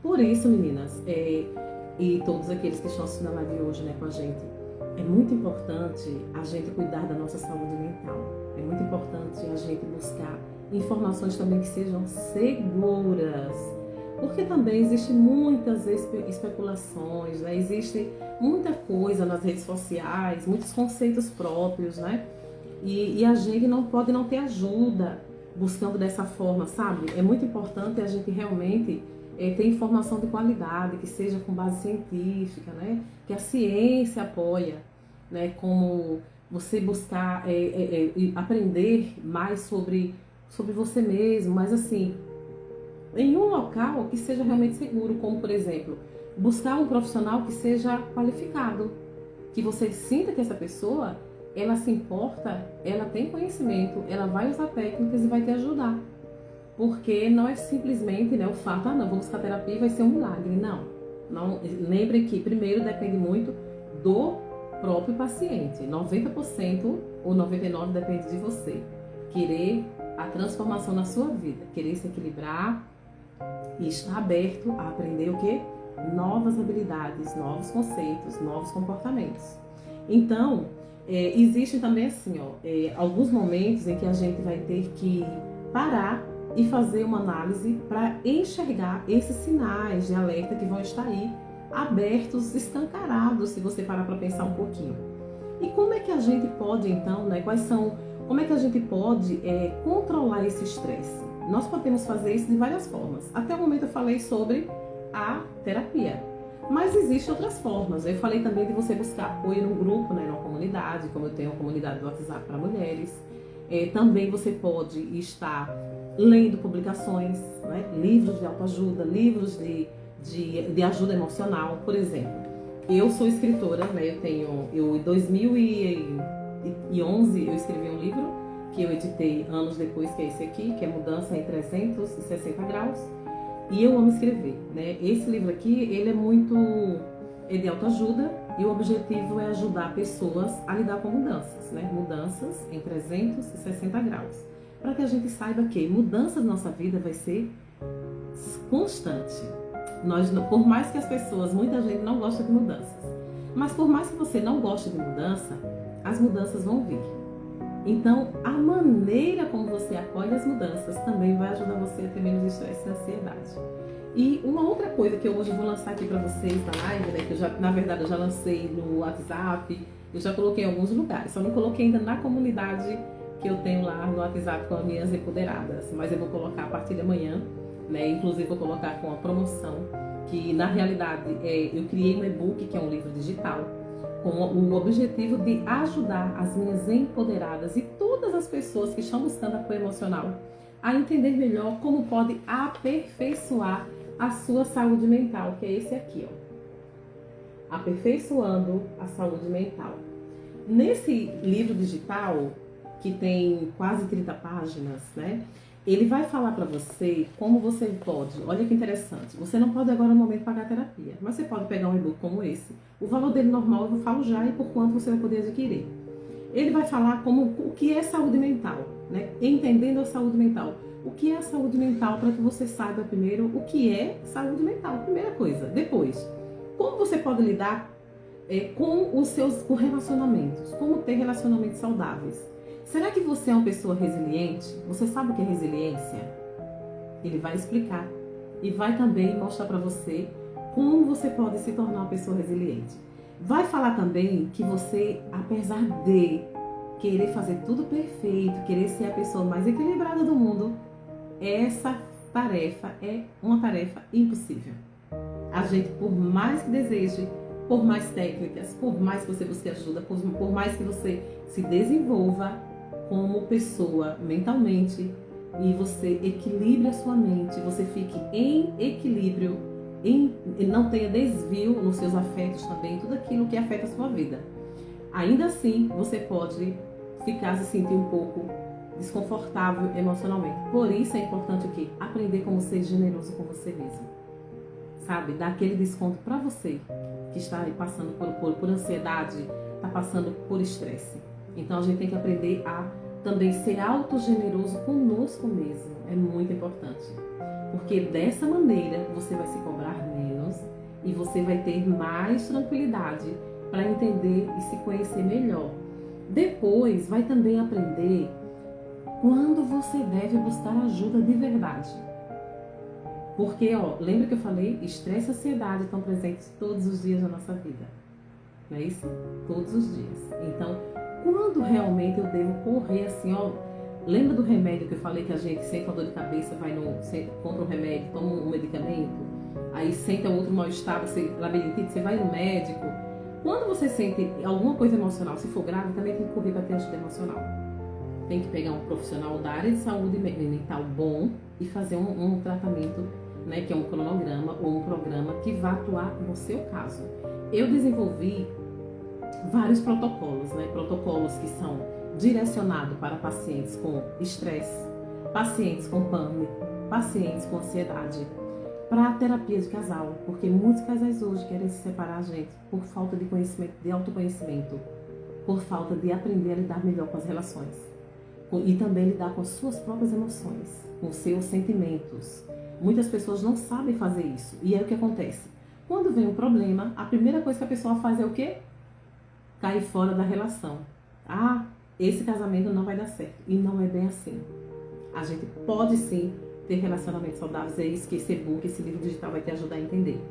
Por isso, meninas, e todos aqueles que estão assistindo a live hoje, né, com a gente, é muito importante a gente cuidar da nossa saúde mental. É muito importante a gente buscar informações também que sejam seguras. Porque também existem muitas especulações, né? Existe muita coisa nas redes sociais, muitos conceitos próprios, né? E a gente não pode não ter ajuda buscando dessa forma, sabe? É muito importante a gente realmente ter informação de qualidade, que seja com base científica, né? Que a ciência apoia, né? Como você buscar aprender mais sobre você mesmo, mas assim, em um local que seja realmente seguro, como por exemplo, buscar um profissional que seja qualificado, que você sinta que essa pessoa, ela se importa, ela tem conhecimento, ela vai usar técnicas e vai te ajudar. Porque não é simplesmente, né, o fato, não, vou buscar terapia e vai ser um milagre. Não. Lembre que primeiro depende muito do próprio paciente. 90% ou 99% depende de você. Querer a transformação na sua vida, querer se equilibrar e estar aberto a aprender o quê? Novas habilidades, novos conceitos, novos comportamentos. Então, existem também assim, alguns momentos em que a gente vai ter que parar e fazer uma análise para enxergar esses sinais de alerta que vão estar aí abertos, escancarados, se você parar para pensar um pouquinho. E como é que a gente pode então, né, como é que a gente pode controlar esse estresse? Nós podemos fazer isso de várias formas. Até o momento eu falei sobre a terapia, mas existem outras formas. Eu falei também de você buscar apoio num grupo, né, numa comunidade, como eu tenho uma comunidade do WhatsApp para mulheres. Também você pode estar lendo publicações, né, livros de autoajuda, livros de ajuda emocional. Por exemplo, eu sou escritora, né, em 2011 eu escrevi um livro que eu editei anos depois, que é esse aqui, que é Mudança em 360 Graus. E eu amo escrever, né? Esse livro aqui, ele é de autoajuda e o objetivo é ajudar pessoas a lidar com mudanças, né? Mudanças em 360 graus. Para que a gente saiba que mudança na nossa vida vai ser constante. Por mais que muita gente não gosta de mudanças, mas por mais que você não goste de mudança, as mudanças vão vir. Então, a maneira como você acolhe as mudanças também vai ajudar você a ter menos estresse e ansiedade. E uma outra coisa que eu hoje vou lançar aqui para vocês na live, né, que na verdade eu já lancei no WhatsApp, eu já coloquei em alguns lugares, só não coloquei ainda na comunidade que eu tenho lá no WhatsApp com as minhas empoderadas, mas eu vou colocar a partir de amanhã, né, inclusive vou colocar com a promoção, que na realidade eu criei um e-book, que é um livro digital, com o objetivo de ajudar as minhas empoderadas e todas as pessoas que estão buscando apoio emocional a entender melhor como pode aperfeiçoar a sua saúde mental, que é esse aqui, ó. Aperfeiçoando a saúde mental. Nesse livro digital, que tem quase 30 páginas, né? Ele vai falar para você como você pode, olha que interessante, você não pode agora no momento pagar terapia, mas você pode pegar um e-book como esse, o valor dele normal eu falo já e por quanto você vai poder adquirir. Ele vai falar o que é saúde mental, né? Entendendo a saúde mental. O que é a saúde mental para que você saiba primeiro o que é saúde mental, primeira coisa. Depois, como você pode lidar com os seus relacionamentos, como ter relacionamentos saudáveis. Será que você é uma pessoa resiliente? Você sabe o que é resiliência? Ele vai explicar e vai também mostrar para você como você pode se tornar uma pessoa resiliente. Vai falar também que você, apesar de querer fazer tudo perfeito, querer ser a pessoa mais equilibrada do mundo, essa tarefa é uma tarefa impossível. A gente, por mais que deseje, por mais técnicas, por mais que você busque ajuda, por mais que você se desenvolva como pessoa mentalmente e você equilibre a sua mente, você fique em equilíbrio, não tenha desvio nos seus afetos também, tudo aquilo que afeta a sua vida. Ainda assim, você pode ficar se sentir um pouco desconfortável emocionalmente. Por isso é importante o quê? Aprender como ser generoso com você mesmo. Sabe? Dar aquele desconto para você que está aí passando por ansiedade, está passando por estresse. Então a gente tem que aprender a também ser autogeneroso conosco mesmo. É muito importante. Porque dessa maneira você vai se cobrar menos e você vai ter mais tranquilidade para entender e se conhecer melhor. Depois vai também aprender quando você deve buscar ajuda de verdade. Porque, lembra que eu falei? Estresse e ansiedade estão presentes todos os dias na nossa vida. Não é isso? Todos os dias. Então, quando realmente eu devo correr assim, lembra do remédio que eu falei que a gente sente uma dor de cabeça, compra um remédio, toma um medicamento, aí sente outro mal-estar, labirintite, você vai no médico. Quando você sente alguma coisa emocional, se for grave, também tem que correr para ter ajuda emocional. Tem que pegar um profissional da área de saúde mental bom e fazer um tratamento, né, que é um cronograma ou um programa que vá atuar no seu caso. Eu desenvolvi vários protocolos, né, protocolos que são direcionados para pacientes com estresse, pacientes com pânico, pacientes com ansiedade, para a terapia de casal, porque muitos casais hoje querem se separar, gente, por falta de conhecimento, de autoconhecimento, por falta de aprender a lidar melhor com as relações e também lidar com as suas próprias emoções, com os seus sentimentos. Muitas pessoas não sabem fazer isso. E aí o que acontece? Quando vem um problema, a primeira coisa que a pessoa faz é o quê? Cair fora da relação. Ah, esse casamento não vai dar certo. E não é bem assim. A gente pode sim ter relacionamentos saudáveis. É isso que esse e-book, esse livro digital vai te ajudar a entender.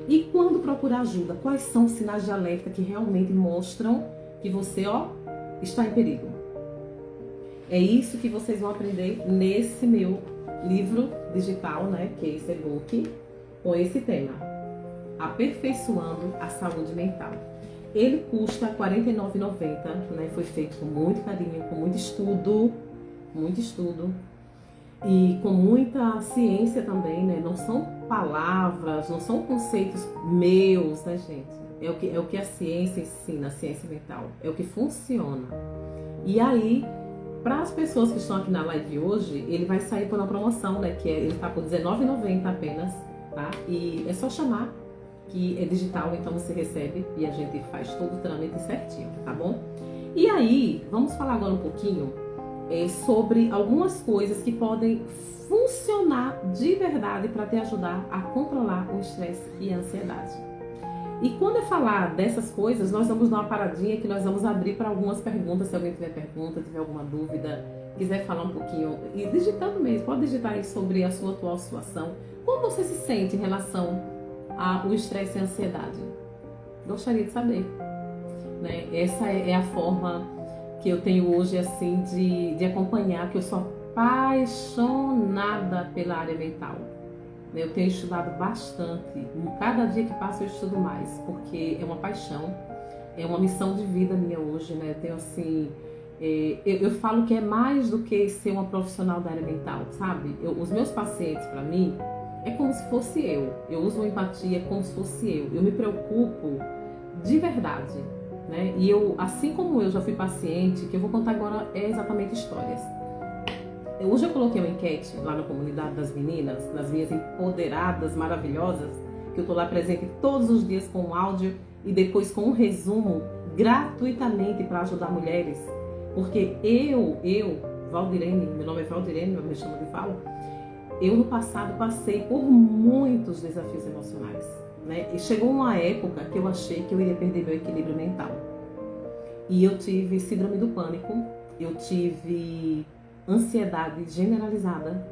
E quando procurar ajuda, quais são os sinais de alerta que realmente mostram que você, está em perigo? É isso que vocês vão aprender nesse meu livro digital, né, que é esse e-book, com esse tema, Aperfeiçoando a Saúde Mental. Ele custa R$ 49,90, né, foi feito com muito carinho, com muito estudo e com muita ciência também, né, não são palavras, não são conceitos meus, né, gente, é o que a ciência ensina, a ciência mental, é o que funciona. E aí, para as pessoas que estão aqui na live hoje, ele vai sair por uma promoção, né? Que ele está por R$19,90 apenas, tá? E é só chamar, que é digital, então você recebe e a gente faz todo o trâmite certinho, tá bom? E aí, vamos falar agora um pouquinho sobre algumas coisas que podem funcionar de verdade para te ajudar a controlar o estresse e a ansiedade. E quando eu falar dessas coisas, nós vamos dar uma paradinha que nós vamos abrir para algumas perguntas, se alguém tiver pergunta, tiver alguma dúvida, quiser falar um pouquinho, e digitando mesmo, pode digitar aí sobre a sua atual situação. Como você se sente em relação ao estresse e a ansiedade? Gostaria de saber, né? Essa é a forma que eu tenho hoje, assim, de acompanhar, que eu sou apaixonada pela área mental. Eu tenho estudado bastante, cada dia que passa eu estudo mais, porque é uma paixão, é uma missão de vida minha hoje, né? Eu tenho assim, eu falo que é mais do que ser uma profissional da área mental, sabe? Os meus pacientes, para mim, é como se fosse eu uso uma empatia como se fosse eu me preocupo de verdade, né? E eu, assim como eu já fui paciente, que eu vou contar agora é exatamente histórias. Hoje eu coloquei uma enquete lá na comunidade das meninas, das minhas empoderadas maravilhosas, que eu tô lá presente todos os dias com um áudio e depois com um resumo gratuitamente para ajudar mulheres. Porque Valdirene, meu nome é Valdirene, eu me chamo de Val, eu no passado passei por muitos desafios emocionais, né? E chegou uma época que eu achei que eu iria perder meu equilíbrio mental. E eu tive síndrome do pânico, eu tive ansiedade generalizada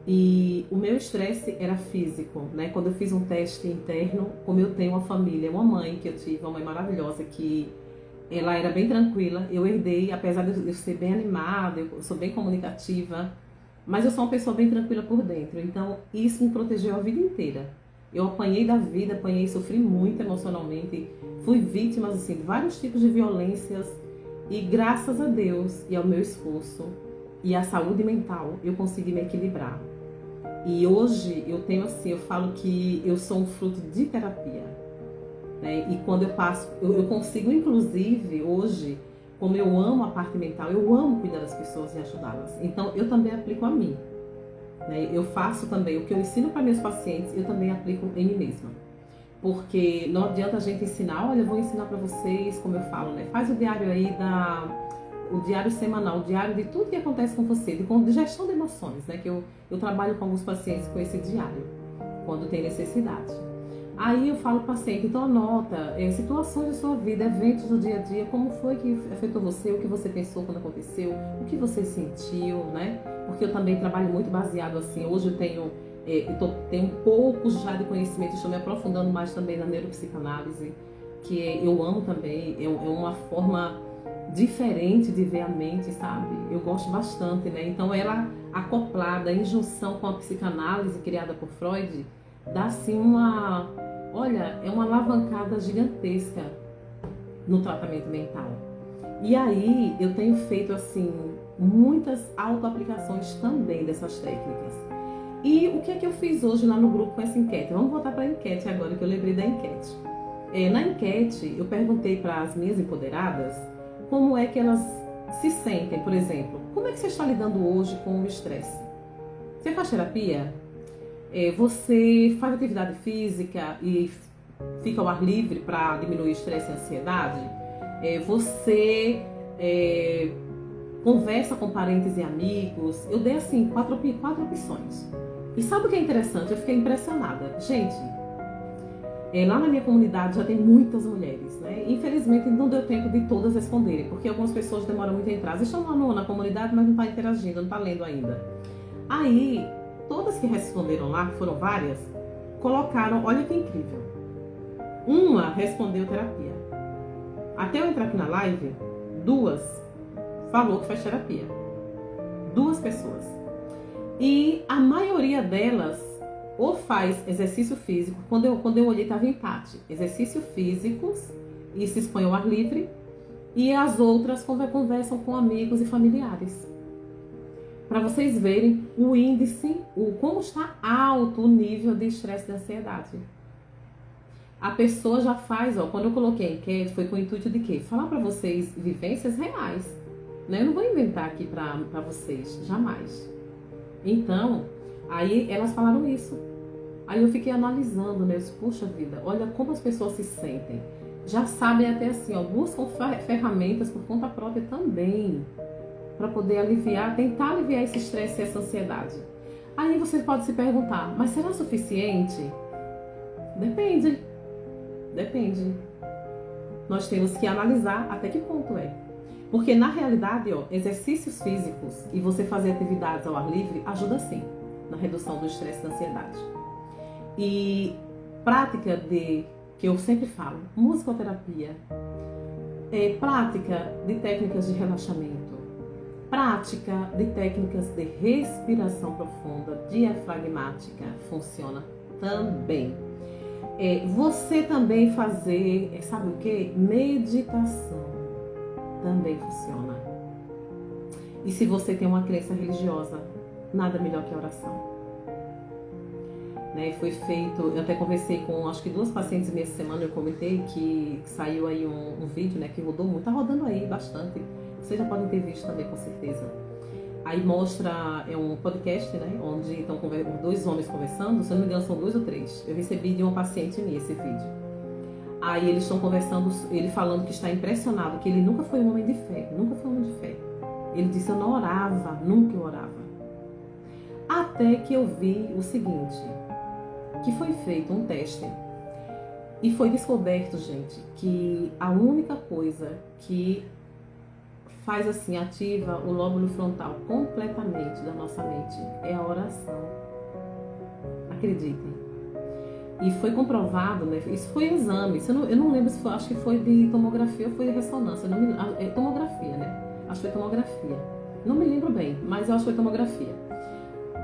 e o meu estresse era físico, né? Quando eu fiz um teste interno, como eu tenho uma família, uma mãe que eu tive, uma mãe maravilhosa que ela era bem tranquila, eu herdei, apesar de eu ser bem animada, eu sou bem comunicativa, mas eu sou uma pessoa bem tranquila por dentro, então isso me protegeu a vida inteira. Eu apanhei da vida, apanhei, sofri muito emocionalmente, fui vítima assim, de vários tipos de violências e graças a Deus e ao meu esforço e à saúde mental, eu consegui me equilibrar. E hoje eu tenho assim, eu falo que eu sou um fruto de terapia, né? E quando eu passo, eu consigo inclusive hoje, como eu amo a parte mental, eu amo cuidar das pessoas e ajudá-las. Então eu também aplico a mim, né? Eu faço também o que eu ensino para meus pacientes, eu também aplico em mim mesma. Porque não adianta a gente ensinar, olha, eu vou ensinar para vocês, como eu falo, né? Faz o diário aí o diário semanal, o diário de tudo que acontece com você, de gestão de emoções, né? Que eu trabalho com alguns pacientes com esse diário, quando tem necessidade. Aí eu falo para o paciente, então anota situações da sua vida, eventos do dia a dia, como foi que afetou você, o que você pensou quando aconteceu, o que você sentiu, né? Porque eu também trabalho muito baseado assim, hoje eu tenho um pouco já de conhecimento, estou me aprofundando mais também na neuropsicanálise, que eu amo também, é uma forma diferente de ver a mente, sabe? Eu gosto bastante, né? Então ela acoplada em junção com a psicanálise criada por Freud, dá assim olha, é uma alavancada gigantesca no tratamento mental. E aí eu tenho feito assim muitas autoaplicações também dessas técnicas. E o que é que eu fiz hoje lá no grupo com essa enquete? Vamos voltar para a enquete agora, que eu lembrei da enquete. Na enquete eu perguntei para as minhas empoderadas como é que elas se sentem, por exemplo. Como é que você está lidando hoje com o estresse? Você faz terapia? Você faz atividade física e fica ao ar livre para diminuir o estresse e a ansiedade? Você conversa com parentes e amigos? Eu dei assim quatro opções. E sabe o que é interessante? Eu fiquei impressionada. Gente, lá na minha comunidade já tem muitas mulheres, né? Infelizmente não deu tempo de todas responderem, porque algumas pessoas demoram muito a entrar. Elas estão lá na comunidade, mas não está interagindo, não está lendo ainda. Aí, todas que responderam lá, que foram várias, colocaram, olha que incrível. Uma respondeu terapia. Até eu entrar aqui na live, 2 falou que faz terapia. 2 pessoas. E a maioria delas ou faz exercício físico, quando eu olhei estava empate, exercício físicos e se expõe ao ar livre, e as outras conversam com amigos e familiares. Para vocês verem o índice, como está alto o nível de estresse e de ansiedade. A pessoa já faz, quando eu coloquei a enquete, foi com o intuito de quê? Falar para vocês vivências reais. Né? Eu não vou inventar aqui para vocês, jamais. Então, aí elas falaram isso. Aí eu fiquei analisando, né? Eu disse, puxa vida, olha como as pessoas se sentem. Já sabem até assim, buscam ferramentas por conta própria também, para poder tentar aliviar esse estresse e essa ansiedade. Aí você pode se perguntar, mas será suficiente? Depende. Nós temos que analisar até que ponto é. Porque na realidade, exercícios físicos e você fazer atividades ao ar livre ajuda sim na redução do estresse e da ansiedade. E prática que eu sempre falo, musicoterapia, prática de técnicas de relaxamento, prática de técnicas de respiração profunda, diafragmática, funciona também. Você também fazer, sabe o que? Meditação também funciona. E se você tem uma crença religiosa, nada melhor que a oração. Né? Foi feito, eu até conversei com acho que 2 pacientes nessa semana, eu comentei que saiu aí um vídeo, né, que rodou muito, tá rodando aí bastante. Vocês já podem ter visto também, com certeza. Aí mostra, um podcast, né, onde estão 2 homens conversando, se eu não me engano são 2 ou 3. Eu recebi de uma paciente minha esse vídeo. Aí eles estão conversando, ele falando que está impressionado, que ele nunca foi um homem de fé, Ele disse, eu não orava, nunca eu orava. Até que eu vi o seguinte, que foi feito um teste e foi descoberto, gente, que a única coisa que faz assim, ativa o lóbulo frontal completamente da nossa mente é a oração. Acreditem. E foi comprovado, né? Isso foi exame. Eu não lembro se foi, acho que foi de tomografia ou foi de ressonância. Tomografia, né? Acho que foi tomografia. Não me lembro bem, mas eu acho que foi tomografia.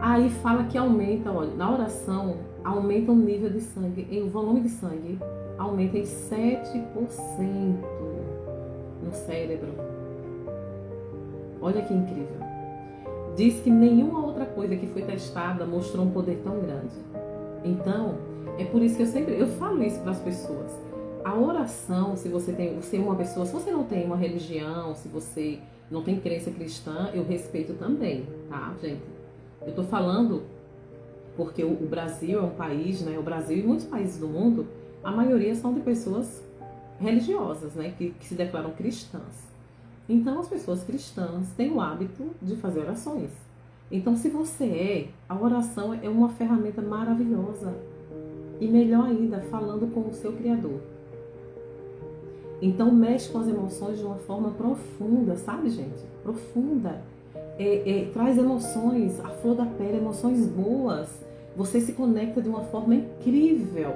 Aí fala que aumenta, olha, na oração, aumenta o nível de sangue, o volume de sangue aumenta em 7% no cérebro. Olha que incrível. Diz que nenhuma outra coisa que foi testada mostrou um poder tão grande. Então, é por isso que eu falo isso para as pessoas. A oração, se você é uma pessoa, se você não tem uma religião, se você não tem crença cristã, eu respeito também, tá, gente? Eu tô falando porque o Brasil é um país, né? O Brasil e muitos países do mundo, a maioria são de pessoas religiosas, né? Que se declaram cristãs. Então, as pessoas cristãs têm o hábito de fazer orações. Então, se você a oração é uma ferramenta maravilhosa. E melhor ainda, falando com o seu Criador. Então, mexe com as emoções de uma forma profunda, sabe, gente? Profunda. Traz emoções, a flor da pele, emoções boas. Você se conecta de uma forma incrível.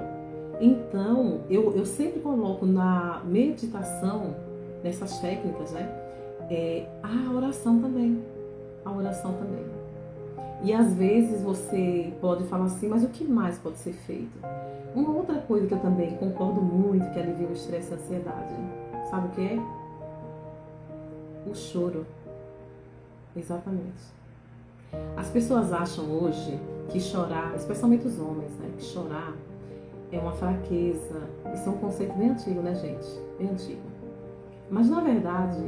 Então, eu sempre coloco na meditação, técnicas, né? A oração também. E às vezes você pode falar assim, mas o que mais pode ser feito? Uma outra coisa que eu também concordo muito que alivia o estresse e a ansiedade, sabe o que é? O choro. Exatamente. As pessoas acham hoje que chorar, especialmente os homens, né? Que chorar é uma fraqueza. Isso é um conceito bem antigo, né, gente? Bem antigo. Mas na verdade,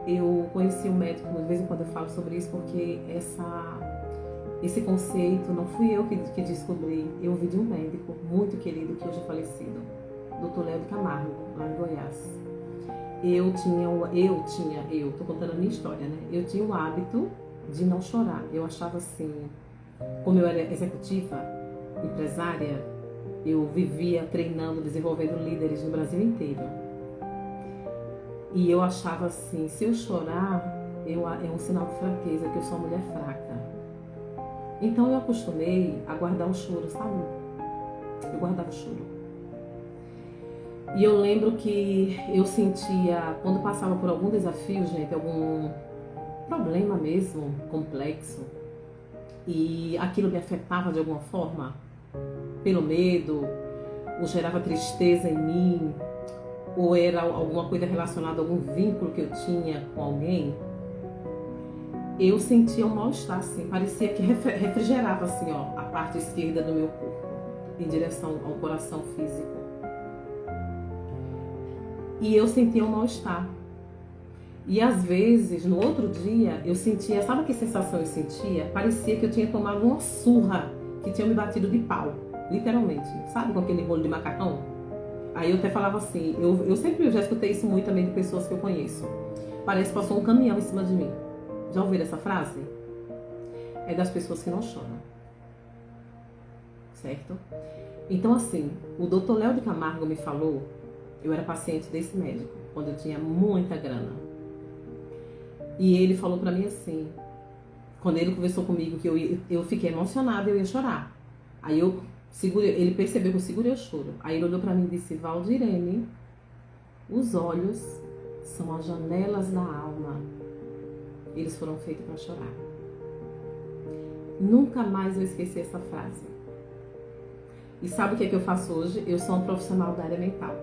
eu conheci um médico, de vez em quando eu falo sobre isso, porque esse conceito não fui eu que descobri. Eu ouvi de um médico muito querido, que hoje é falecido, Dr. Léo de Camargo, lá em Goiás. Tô contando a minha história, né? Eu tinha o hábito de não chorar. Eu achava assim, como eu era executiva, empresária, eu vivia treinando, desenvolvendo líderes no Brasil inteiro. E eu achava assim, se eu chorar, é um sinal de fraqueza, que eu sou uma mulher fraca. Então eu acostumei a guardar o choro, sabe? Eu guardava o choro. E eu lembro que eu sentia, quando passava por algum desafio, gente, algum problema mesmo, complexo, e aquilo me afetava de alguma forma, pelo medo, ou gerava tristeza em mim, ou era alguma coisa relacionada a algum vínculo que eu tinha com alguém, eu sentia um mal-estar, assim, parecia que refrigerava, assim, ó, a parte esquerda do meu corpo, em direção ao coração físico. E eu sentia um mal-estar. E às vezes, no outro dia, eu sentia, sabe que sensação eu sentia? Parecia que eu tinha tomado uma surra, que tinha me batido de pau, literalmente. Sabe, com aquele rolo de macacão? Aí eu até falava assim, eu sempre já escutei isso muito também de pessoas que eu conheço. Parece que passou um caminhão em cima de mim. Já ouviram essa frase? É das pessoas que não choram. Certo? Então assim, o Dr. Léo de Camargo me falou, eu era paciente desse médico, quando eu tinha muita grana. E ele falou pra mim assim, quando ele conversou comigo, que eu fiquei emocionada, eu ia chorar. Aí ele percebeu que eu segurei o choro. Aí ele olhou pra mim e disse, Valdirene, os olhos são as janelas da alma. Eles foram feitos para chorar. Nunca mais eu esqueci essa frase. E sabe o que é que eu faço hoje? Eu sou um profissional da área mental.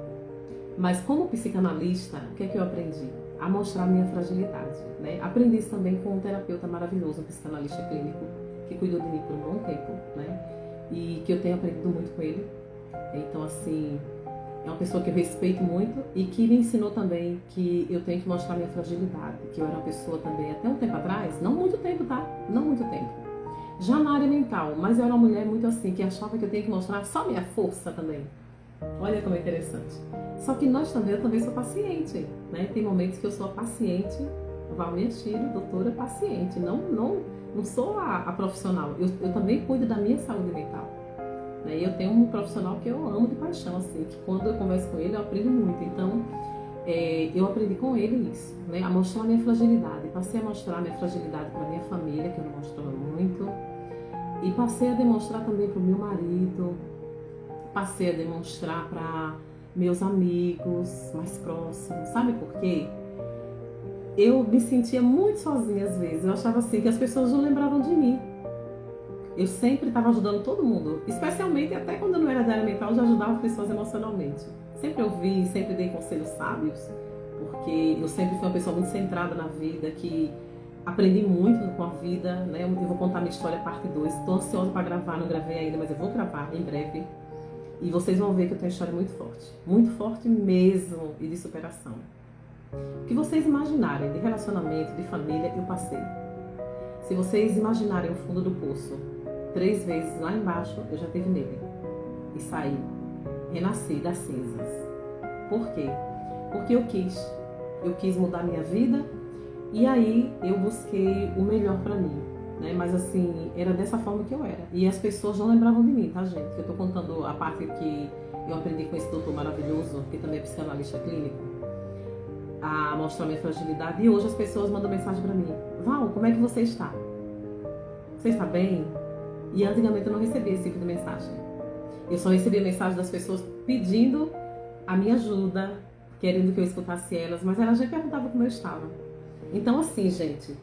Mas como psicanalista, o que é que eu aprendi? A mostrar a minha fragilidade, né? Aprendi isso também com um terapeuta maravilhoso, um psicanalista clínico, que cuidou de mim por um bom tempo, né? E que eu tenho aprendido muito com ele. Então, assim, é uma pessoa que eu respeito muito e que me ensinou também que eu tenho que mostrar minha fragilidade, que eu era uma pessoa também, até um tempo atrás, não muito tempo, tá? Não muito tempo. Já na área mental, mas eu era uma mulher muito assim, que achava que eu tinha que mostrar só minha força também. Olha como é interessante. Só que eu também sou paciente, né? Tem momentos que eu sou a paciente, Valmir Tiro, doutora paciente, não sou a profissional. Eu também cuido da minha saúde mental. Né? E eu tenho um profissional que eu amo de paixão, assim, que quando eu converso com ele eu aprendo muito. Então, eu aprendi com ele isso, né? A mostrar a minha fragilidade. Passei a mostrar a minha fragilidade para minha família, que eu não mostrava muito. E passei a demonstrar também para o meu marido. Passei a demonstrar para meus amigos mais próximos. Sabe por quê? Eu me sentia muito sozinha às vezes. Eu achava assim que as pessoas não lembravam de mim. Eu sempre estava ajudando todo mundo. Especialmente até quando eu não era da área mental, eu já ajudava pessoas emocionalmente. Sempre ouvi, sempre dei conselhos sábios. Porque eu sempre fui uma pessoa muito centrada na vida, que aprendi muito com a vida, né? Eu vou contar minha história parte 2. Estou ansiosa para gravar, não gravei ainda, mas eu vou gravar em breve. E vocês vão ver que eu tenho uma história muito forte mesmo, e de superação. O que vocês imaginarem de relacionamento, de família, eu passei. Se vocês imaginarem o fundo do poço, 3 vezes lá embaixo, eu já estive nele. E saí, renasci das cinzas. Por quê? Porque eu quis mudar minha vida, e aí eu busquei o melhor pra mim. Né? Mas assim, era dessa forma que eu era. E as pessoas não lembravam de mim, tá, gente? Eu tô contando a parte que eu aprendi com esse doutor maravilhoso, que também é psicanalista clínico, a mostrar minha fragilidade. E hoje as pessoas mandam mensagem pra mim: Val, como é que você está? Você está bem? E antigamente eu não recebia esse tipo de mensagem. Eu só recebia mensagem das pessoas pedindo a minha ajuda, querendo que eu escutasse elas, mas elas já perguntavam como eu estava. Então assim, gente,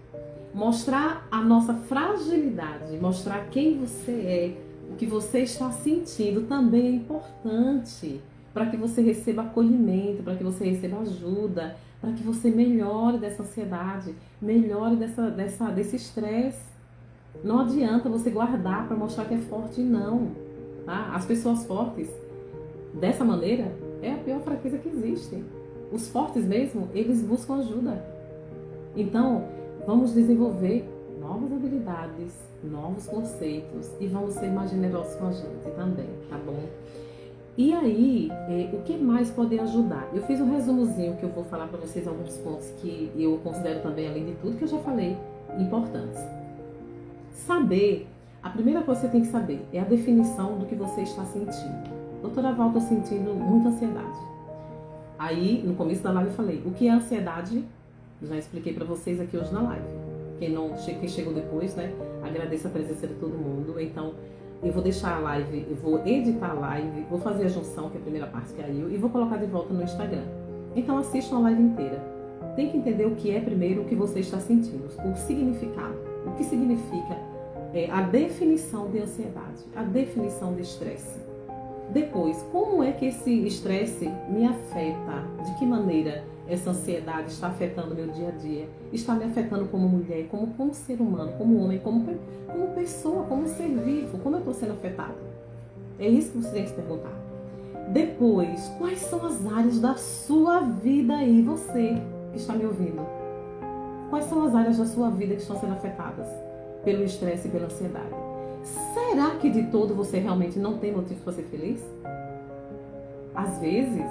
Mostrar a nossa fragilidade, mostrar quem você é, o que você está sentindo também é importante para que você receba acolhimento, para que você receba ajuda, para que você melhore dessa ansiedade, melhore desse estresse. Não adianta você guardar para mostrar que é forte, não. Tá? As pessoas fortes, dessa maneira, é a pior fraqueza que existe. Os fortes mesmo, eles buscam ajuda. Então, vamos desenvolver novas habilidades, novos conceitos e vamos ser mais generosos com a gente também, tá bom? E aí, o que mais pode ajudar? Eu fiz um resumozinho que eu vou falar para vocês alguns pontos que eu considero também, além de tudo que eu já falei, importantes. Saber, a primeira coisa que você tem que saber é a definição do que você está sentindo. Doutora Val, estou sentindo muita ansiedade. Aí, no começo da live eu falei, o que é ansiedade? Já expliquei para vocês aqui hoje na live. Quem chegou depois, né? Agradeço a presença de todo mundo. Então, eu vou deixar a live, eu vou editar a live, vou fazer a junção, que é a primeira parte caiu, e vou colocar de volta no Instagram. Então, assistam a live inteira. Tem que entender o que é primeiro o que você está sentindo, o significado, o que significa a definição de ansiedade, a definição de estresse. Depois, como é que esse estresse me afeta? De que maneira essa ansiedade está afetando o meu dia a dia? Está me afetando como mulher, como ser humano, como homem, como pessoa, como ser vivo? Como eu estou sendo afetado? É isso que você tem que se perguntar. Depois, quais são as áreas da sua vida aí, você que está me ouvindo? Quais são as áreas da sua vida que estão sendo afetadas pelo estresse e pela ansiedade? Será que de todo você realmente não tem motivo para ser feliz? Às vezes,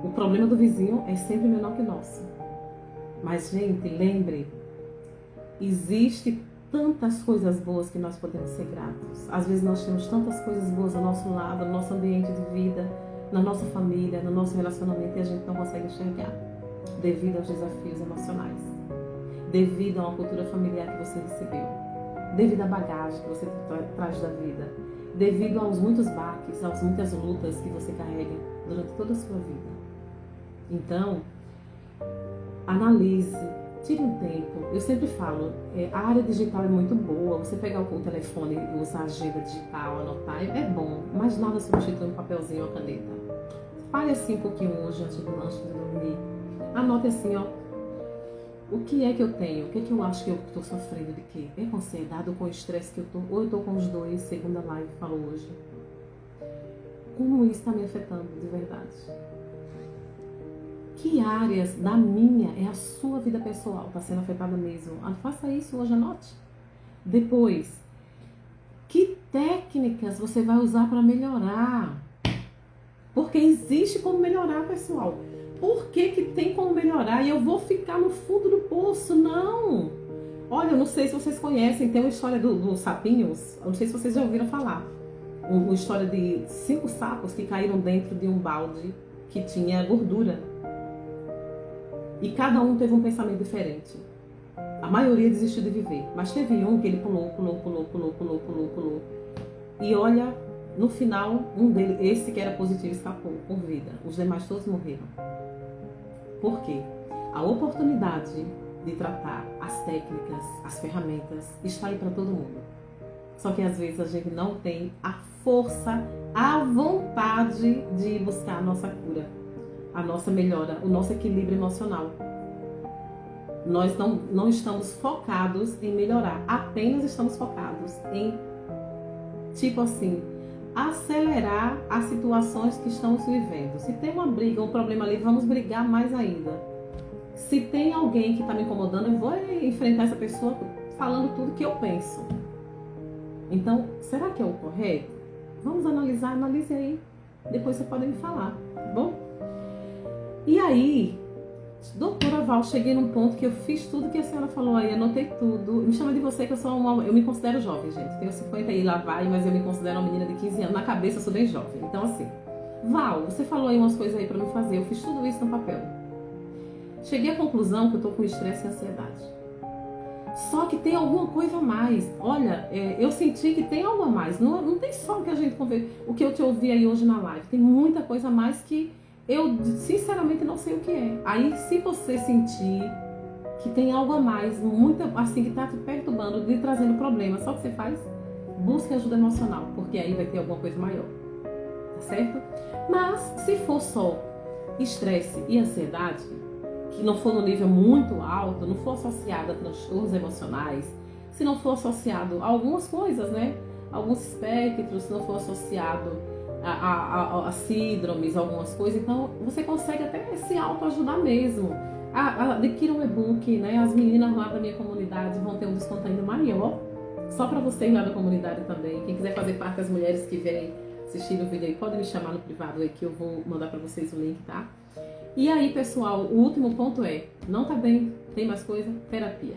o problema do vizinho é sempre menor que o nosso. Mas, gente, lembre, existe tantas coisas boas que nós podemos ser gratos. Às vezes nós temos tantas coisas boas ao nosso lado, no nosso ambiente de vida, na nossa família, no nosso relacionamento, e a gente não consegue enxergar devido aos desafios emocionais, devido a uma cultura familiar que você recebeu, devido à bagagem que você traz da vida, devido aos muitos baques, às muitas lutas que você carrega durante toda a sua vida. Então, analise, tire um tempo. Eu sempre falo, a área digital é muito boa, você pegar o telefone e usar a agenda digital, anotar, é bom, mas nada substitui um papelzinho ou uma caneta. Pare assim um pouquinho hoje, antes de dormir. Anote assim, ó. O que é que eu tenho? O que é que eu acho que eu estou sofrendo de quê? É com ansiedade ou com estresse que eu estou? Ou eu estou com os dois, segundo a live falou hoje? Como isso está me afetando de verdade? Que áreas da minha, é a sua vida pessoal, está sendo afetada mesmo? Faça isso hoje, anote. Depois, que técnicas você vai usar para melhorar? Porque existe como melhorar, pessoal. Por que tem como melhorar e eu vou ficar no fundo do poço? Não! Olha, eu não sei se vocês conhecem, tem uma história dos sapinhos, eu não sei se vocês já ouviram falar. Uma história de 5 sapos que caíram dentro de um balde que tinha gordura. E cada um teve um pensamento diferente. A maioria desistiu de viver, mas teve um que ele pulou. E olha, no final, um deles, esse que era positivo, escapou com vida. Os demais todos morreram. Por quê? A oportunidade de tratar as técnicas, as ferramentas, está aí para todo mundo. Só que às vezes a gente não tem a força, a vontade de buscar a nossa cura, a nossa melhora, o nosso equilíbrio emocional. Nós não estamos focados em melhorar, apenas estamos focados em, tipo assim, acelerar as situações que estamos vivendo. Se tem uma briga, um problema ali, vamos brigar mais ainda. Se tem alguém que está me incomodando, eu vou enfrentar essa pessoa falando tudo que eu penso. Então, será que é o correto? Vamos analisar, analise aí. Depois você pode me falar, tá bom? E aí, doutora Val, cheguei num ponto que eu fiz tudo que a senhora falou aí, anotei tudo. Me chama de você que eu me considero jovem, gente. Tenho 50 e lá vai, mas eu me considero uma menina de 15 anos. Na cabeça eu sou bem jovem. Então assim, Val, você falou aí umas coisas aí pra me fazer. Eu fiz tudo isso no papel. Cheguei à conclusão que eu tô com estresse e ansiedade. Só que tem alguma coisa a mais. Olha, eu senti que tem algo a mais. Não tem só o que a gente convê, o que eu te ouvi aí hoje na live. Tem muita coisa a mais que eu, sinceramente, não sei o que é. Aí, se você sentir, que tem algo a mais, muito assim, que está te perturbando, te trazendo problema, só que você faz? Busque ajuda emocional, porque aí vai ter alguma coisa maior, tá certo? Mas se for só estresse e ansiedade, que não for no nível muito alto, não for associado a transtornos emocionais, se não for associado a algumas coisas, né? Alguns espectros, se não for associado a síndromes, algumas coisas, então você consegue até se autoajudar mesmo. Adquira um e-book, né? As meninas lá da minha comunidade vão ter um desconto ainda maior, só para vocês lá da comunidade também. Quem quiser fazer parte das mulheres que vêm assistir o vídeo aí, pode me chamar no privado aí que eu vou mandar para vocês o link, tá? E aí, pessoal, o último ponto é, não tá bem, tem mais coisa? Terapia,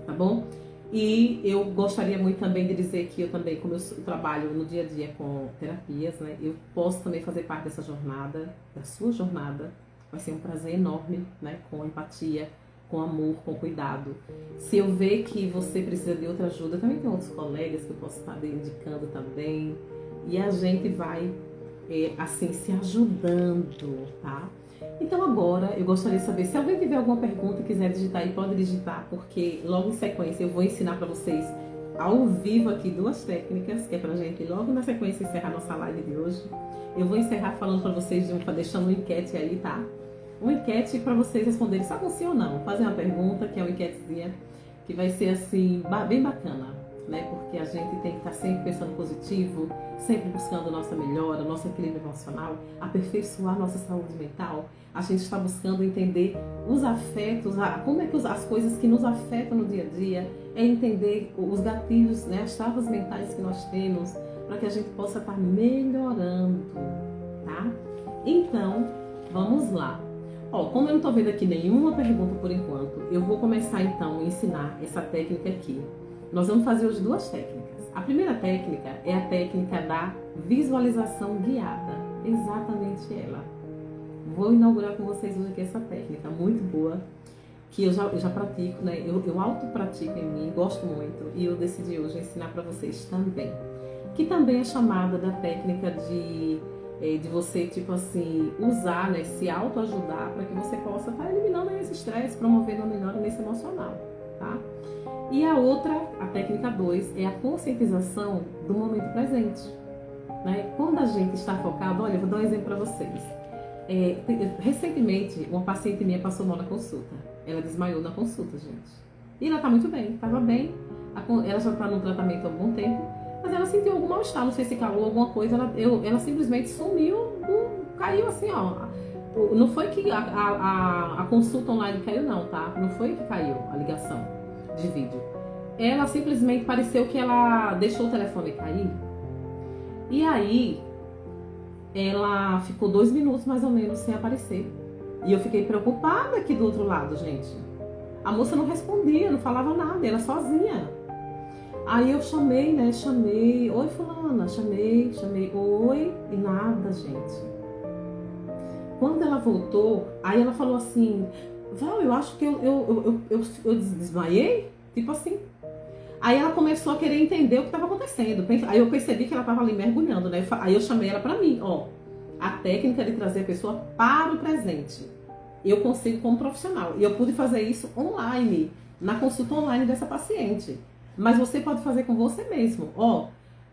tá bom? E eu gostaria muito também de dizer que eu também, como eu trabalho no dia a dia com terapias, né, eu posso também fazer parte dessa jornada, da sua jornada. Vai ser um prazer enorme, né, com empatia, com amor, com cuidado. Se eu ver que você precisa de outra ajuda, também tem outros colegas que eu posso estar indicando também. E a gente vai, assim, se ajudando, tá? Então agora eu gostaria de saber, se alguém tiver alguma pergunta e quiser digitar aí, pode digitar, porque logo em sequência eu vou ensinar para vocês ao vivo aqui 2 técnicas, que é pra gente logo na sequência encerrar nossa live de hoje. Eu vou encerrar falando para vocês, deixando uma enquete aí, tá? Uma enquete para vocês responderem, sabe sim ou não? Fazer uma pergunta, que é uma enquetezinha, que vai ser assim, bem bacana, né? Porque a gente tem que estar sempre pensando positivo, sempre buscando nossa melhora, nosso equilíbrio emocional, aperfeiçoar nossa saúde mental. A gente está buscando entender os afetos, como é que as coisas que nos afetam no dia a dia, é entender os gatilhos, né, as travas mentais que nós temos, para que a gente possa estar melhorando, tá? Então, vamos lá. Ó, como eu não estou vendo aqui nenhuma pergunta por enquanto, eu vou começar então a ensinar essa técnica aqui. Nós vamos fazer hoje 2 técnicas. A primeira técnica é a técnica da visualização guiada. Exatamente ela. Vou inaugurar com vocês hoje aqui essa técnica muito boa, que eu já pratico, né? Eu auto-pratico em mim, gosto muito, e eu decidi hoje ensinar para vocês também. Que também é chamada da técnica de você, tipo assim, usar, né? Se autoajudar para que você possa estar eliminando esse estresse, promovendo a melhora nesse emocional, tá? E a outra, a técnica 2, é a conscientização do momento presente, né? Quando a gente está focado, olha, eu vou dar um exemplo para vocês. Recentemente, uma paciente minha passou mal na consulta. Ela desmaiou na consulta, gente. E ela tá muito bem, estava bem. Ela já está no tratamento há algum tempo, mas ela sentiu algum mal-estar, não sei se calou alguma coisa. Ela simplesmente sumiu, caiu assim, ó. Não foi que a consulta online caiu, não, tá? Não foi que caiu a ligação de vídeo. Ela simplesmente pareceu que ela deixou o telefone cair. E aí ela ficou 2 minutos mais ou menos sem aparecer. E eu fiquei preocupada aqui do outro lado, gente. A moça não respondia, não falava nada, ela sozinha. Aí eu chamei, né? Chamei, oi fulana, chamei, oi, e nada, gente. Quando ela voltou, aí ela falou assim, Val, eu acho que eu desmaiei, tipo assim. Aí ela começou a querer entender o que estava acontecendo. Aí eu percebi que ela estava ali mergulhando, né? Aí eu chamei ela para mim, ó. A técnica de trazer a pessoa para o presente. Eu consigo como profissional. E eu pude fazer isso online, na consulta online dessa paciente. Mas você pode fazer com você mesmo. Ó,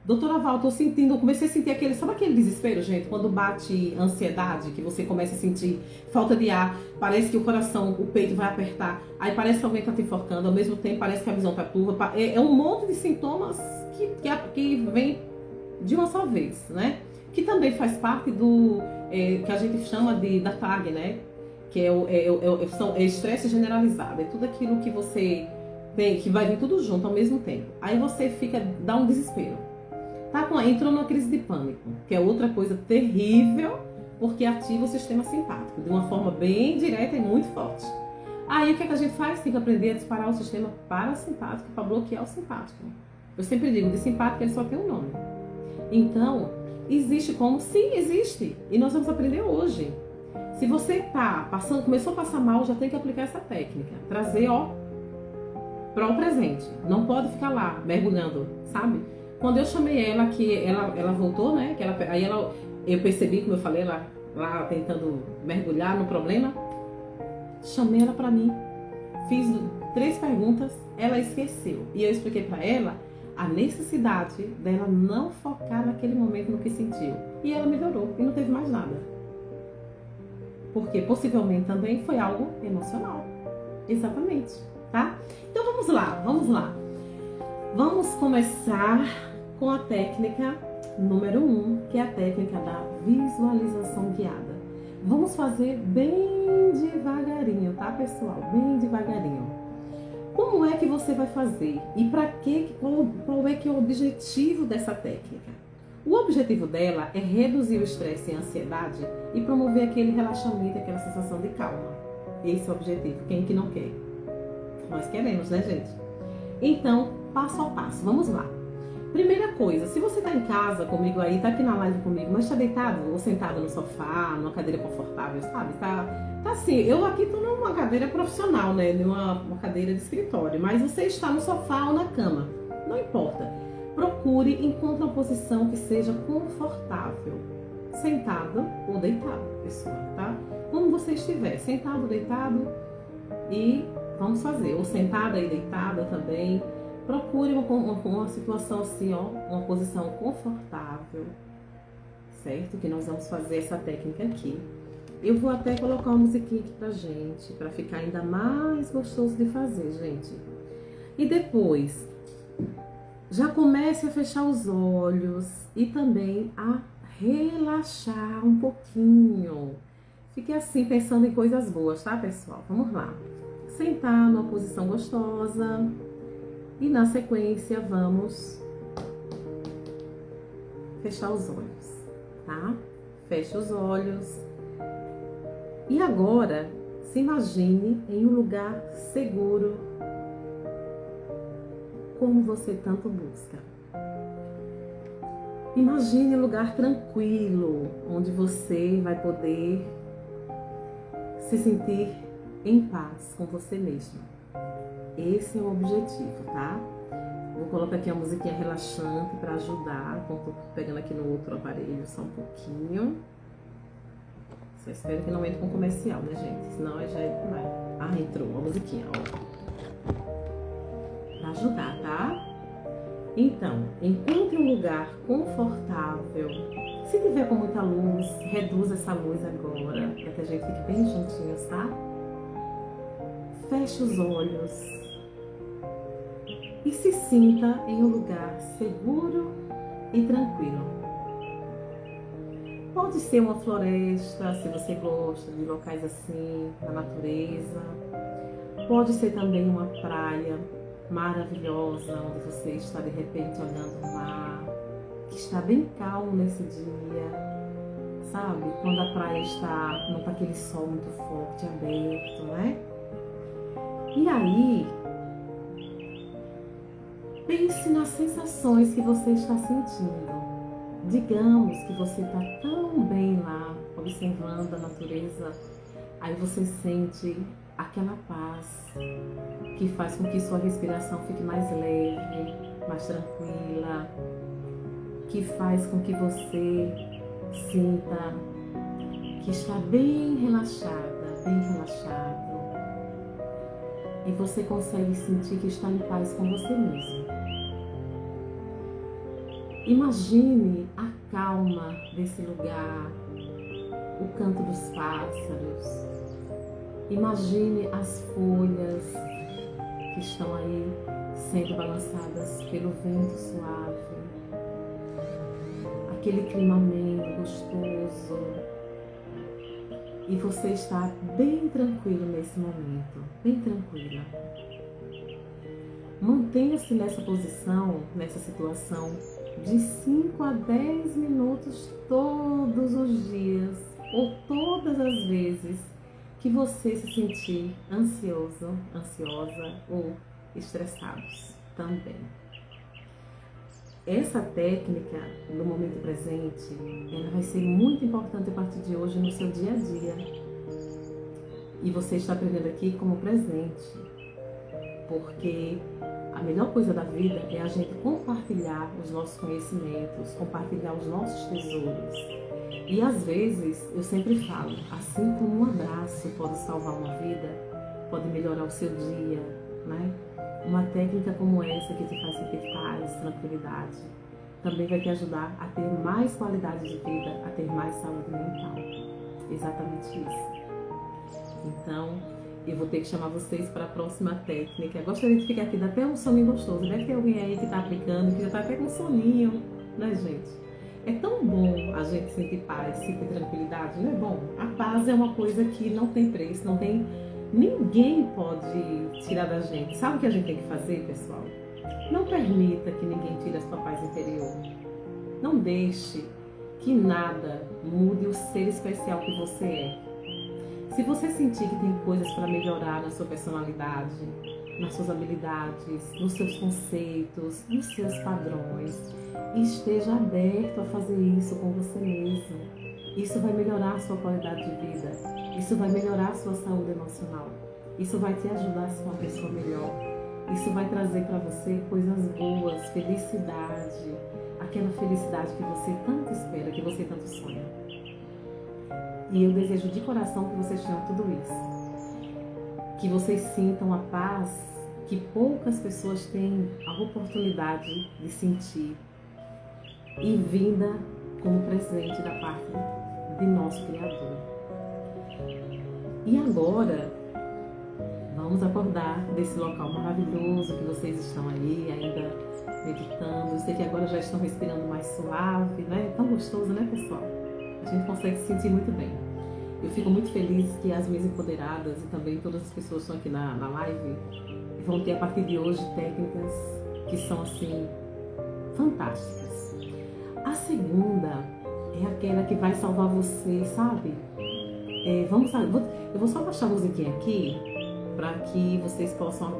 doutora Val, eu comecei a sentir sabe aquele desespero, gente? Quando bate ansiedade, que você começa a sentir falta de ar, parece que o coração, o peito vai apertar, aí parece que alguém está te enforcando, ao mesmo tempo parece que a visão está turva. É um monte de sintomas que vem de uma só vez, né? Que também faz parte do que a gente chama da TAG, né? Que é estresse generalizado, é tudo aquilo que você tem, que vai vir tudo junto ao mesmo tempo. Aí você dá um desespero. Entrou numa crise de pânico, que é outra coisa terrível, porque ativa o sistema simpático, de uma forma bem direta e muito forte. Aí o que a gente faz? Tem que aprender a disparar o sistema parasimpático para bloquear o simpático. Eu sempre digo, de simpático ele só tem um nome. Então, existe como? Sim, existe. E nós vamos aprender hoje. Se você começou a passar mal, já tem que aplicar essa técnica. Trazer, para o presente. Não pode ficar lá, mergulhando, sabe? Quando eu chamei ela, que ela voltou, né? Eu percebi, como eu falei, ela lá tentando mergulhar no problema. Chamei ela pra mim. fiz 3 perguntas, ela esqueceu. E eu expliquei para ela a necessidade dela não focar naquele momento no que sentiu. E ela melhorou e não teve mais nada. Porque possivelmente também foi algo emocional. Exatamente, tá? Então vamos lá. Vamos começar com a técnica número 1, que é a técnica da visualização guiada. Vamos fazer bem devagarinho, tá, pessoal? Bem devagarinho. Como é que você vai fazer? E para quê? Qual é que é o objetivo dessa técnica? O objetivo dela é reduzir o estresse e a ansiedade e promover aquele relaxamento, aquela sensação de calma. Esse é o objetivo. Quem que não quer? Nós queremos, né, gente? Então, passo a passo. Vamos lá. Primeira coisa, se você tá em casa comigo aí, tá aqui na live comigo, mas tá deitado ou sentado no sofá, numa cadeira confortável, sabe? Tá assim, eu aqui tô numa cadeira profissional, né? Numa cadeira de escritório, mas você está no sofá ou na cama, não importa. Procure, encontre uma posição que seja confortável, sentado ou deitado, pessoal, tá? Como você estiver, sentado ou deitado, e vamos fazer, ou sentada e deitada também. Procure uma situação assim, ó, uma posição confortável, certo? Que nós vamos fazer essa técnica aqui. Eu vou até colocar uma musiquinha aqui pra gente, pra ficar ainda mais gostoso de fazer, gente. E depois, já comece a fechar os olhos e também a relaxar um pouquinho. Fique assim, pensando em coisas boas, tá, pessoal? Vamos lá. Sentar numa posição gostosa. E na sequência vamos fechar os olhos, tá? Feche os olhos. E agora, se imagine em um lugar seguro, como você tanto busca. Imagine um lugar tranquilo, onde você vai poder se sentir em paz com você mesmo. Esse é o objetivo, tá? Vou colocar aqui a musiquinha relaxante para ajudar. Tô pegando aqui no outro aparelho só um pouquinho. Só espero que não entre com comercial, né, gente? Senão já é demais. Ah, entrou a musiquinha, ó. Pra ajudar, tá? Então, encontre um lugar confortável. Se tiver com muita luz, reduza essa luz agora, para que a gente fique bem juntinhos, tá? Feche os olhos. E se sinta em um lugar seguro e tranquilo. Pode ser uma floresta, se você gosta de locais assim, na natureza. Pode ser também uma praia maravilhosa, onde você está de repente olhando o mar, que está bem calmo nesse dia, sabe? Quando a praia não tá aquele sol muito forte, aberto, né? E aí, pense nas sensações que você está sentindo. Digamos que você está tão bem lá, observando a natureza, aí você sente aquela paz que faz com que sua respiração fique mais leve, mais tranquila, que faz com que você sinta que está bem relaxada, bem relaxado. E você consegue sentir que está em paz com você mesmo. Imagine a calma desse lugar, o canto dos pássaros. Imagine as folhas que estão aí sendo balançadas pelo vento suave. Aquele clima ameno, gostoso. E você está bem tranquilo nesse momento, bem tranquila. Mantenha-se nessa posição, nessa situação, de 5 a 10 minutos todos os dias, ou todas as vezes que você se sentir ansioso, ansiosa ou estressados também. Essa técnica, no momento presente, ela vai ser muito importante a partir de hoje no seu dia a dia. E você está aprendendo aqui como presente, porque a melhor coisa da vida é a gente compartilhar os nossos conhecimentos, compartilhar os nossos tesouros. E às vezes, eu sempre falo, assim como um abraço pode salvar uma vida, pode melhorar o seu dia, né? Uma técnica como essa que te faz sentir paz, tranquilidade, também vai te ajudar a ter mais qualidade de vida, a ter mais saúde mental. Exatamente isso. Então, eu vou ter que chamar vocês para a próxima técnica. Eu gostaria de ficar aqui, dá até um soninho gostoso. Deve ter alguém aí que está aplicando, que já está até com soninho, né, gente? É tão bom a gente sentir paz, sentir tranquilidade, não é bom? A paz é uma coisa que não tem preço, não tem... Ninguém pode tirar da gente. Sabe o que a gente tem que fazer, pessoal? Não permita que ninguém tire a sua paz interior. Não deixe que nada mude o ser especial que você é. Se você sentir que tem coisas para melhorar na sua personalidade, nas suas habilidades, nos seus conceitos, nos seus padrões, esteja aberto a fazer isso com você mesmo. Isso vai melhorar a sua qualidade de vida. Isso vai melhorar a sua saúde emocional. Isso vai te ajudar a ser uma pessoa melhor. Isso vai trazer para você coisas boas, felicidade, aquela felicidade que você tanto espera, que você tanto sonha. E eu desejo de coração que vocês tenham tudo isso. Que vocês sintam a paz que poucas pessoas têm a oportunidade de sentir e vinda como presente da parte de nosso Criador. E agora, vamos acordar desse local maravilhoso que vocês estão aí ainda meditando. Eu sei que agora já estão respirando mais suave, né? É tão gostoso, né, pessoal? A gente consegue se sentir muito bem. Eu fico muito feliz que as minhas empoderadas e também todas as pessoas que estão aqui na live vão ter a partir de hoje técnicas que são assim fantásticas. A segunda é aquela que vai salvar você, sabe? Eu vou só baixar a musiquinha aqui para que vocês possam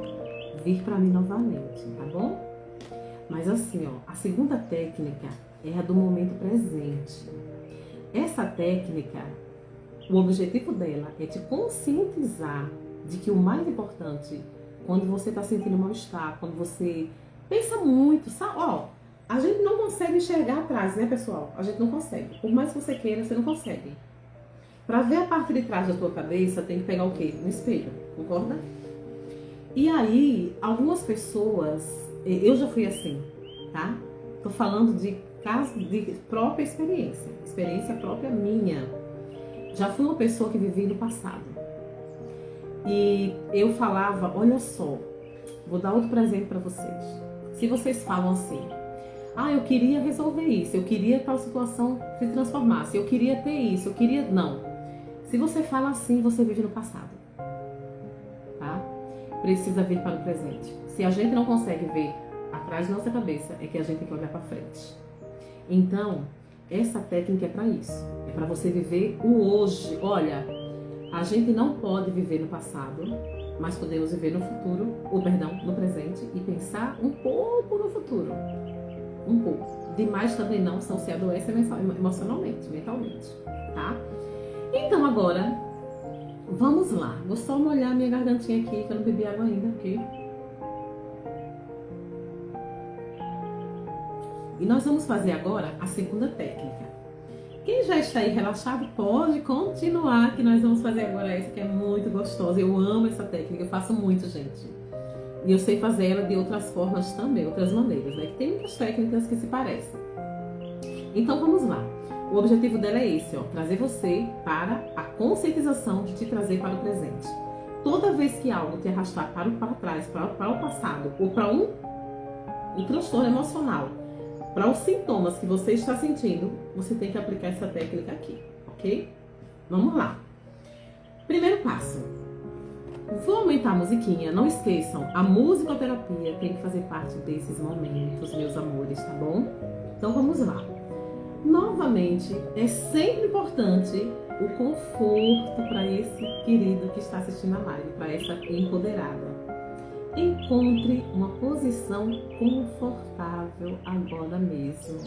vir para mim novamente, tá bom? Mas assim, ó, a segunda técnica é a do momento presente. Essa técnica, o objetivo dela é te conscientizar de que o mais importante, quando você está sentindo mal-estar, quando você pensa muito, sabe? Ó, a gente não consegue enxergar atrás, né, pessoal? A gente não consegue. Por mais que você queira, você não consegue. Para ver a parte de trás da tua cabeça, tem que pegar o quê? Um espelho, concorda? E aí, algumas pessoas, eu já fui assim, tá? Tô falando de caso de própria experiência própria minha. Já fui uma pessoa que vivia no passado. E eu falava, olha só, vou dar outro presente para vocês. Se vocês falam assim, eu queria resolver isso, eu queria que tal situação se transformasse, eu queria ter isso, eu queria... Não. Se você fala assim, você vive no passado. Tá? Precisa vir para o presente. Se a gente não consegue ver atrás da nossa cabeça, é que a gente tem que olhar para frente. Então, essa técnica é para isso. É para você viver o hoje. Olha, a gente não pode viver no passado, mas podemos viver no futuro, no presente, e pensar um pouco no futuro. Um pouco. Demais também não, senão se adoece emocionalmente, mentalmente, tá? Então agora, vamos lá. Vou só molhar minha gargantinha aqui, que eu não bebi água ainda, ok? E nós vamos fazer agora a segunda técnica. Quem já está aí relaxado pode continuar, que nós vamos fazer agora essa que é muito gostosa. Eu amo essa técnica, eu faço muito, gente. E eu sei fazer ela de outras formas também, outras maneiras, né? Que tem muitas técnicas que se parecem. Então vamos lá. O objetivo dela é esse, ó, trazer você para a conscientização de te trazer para o presente. Toda vez que algo te arrastar para trás, para o passado, ou para um transtorno emocional, para os sintomas que você está sentindo, você tem que aplicar essa técnica aqui, ok? Vamos lá. Primeiro passo. Vou aumentar a musiquinha, não esqueçam, a musicoterapia tem que fazer parte desses momentos, meus amores, tá bom? Então vamos lá. Novamente, é sempre importante o conforto para esse querido que está assistindo a live, para essa empoderada. Encontre uma posição confortável agora mesmo.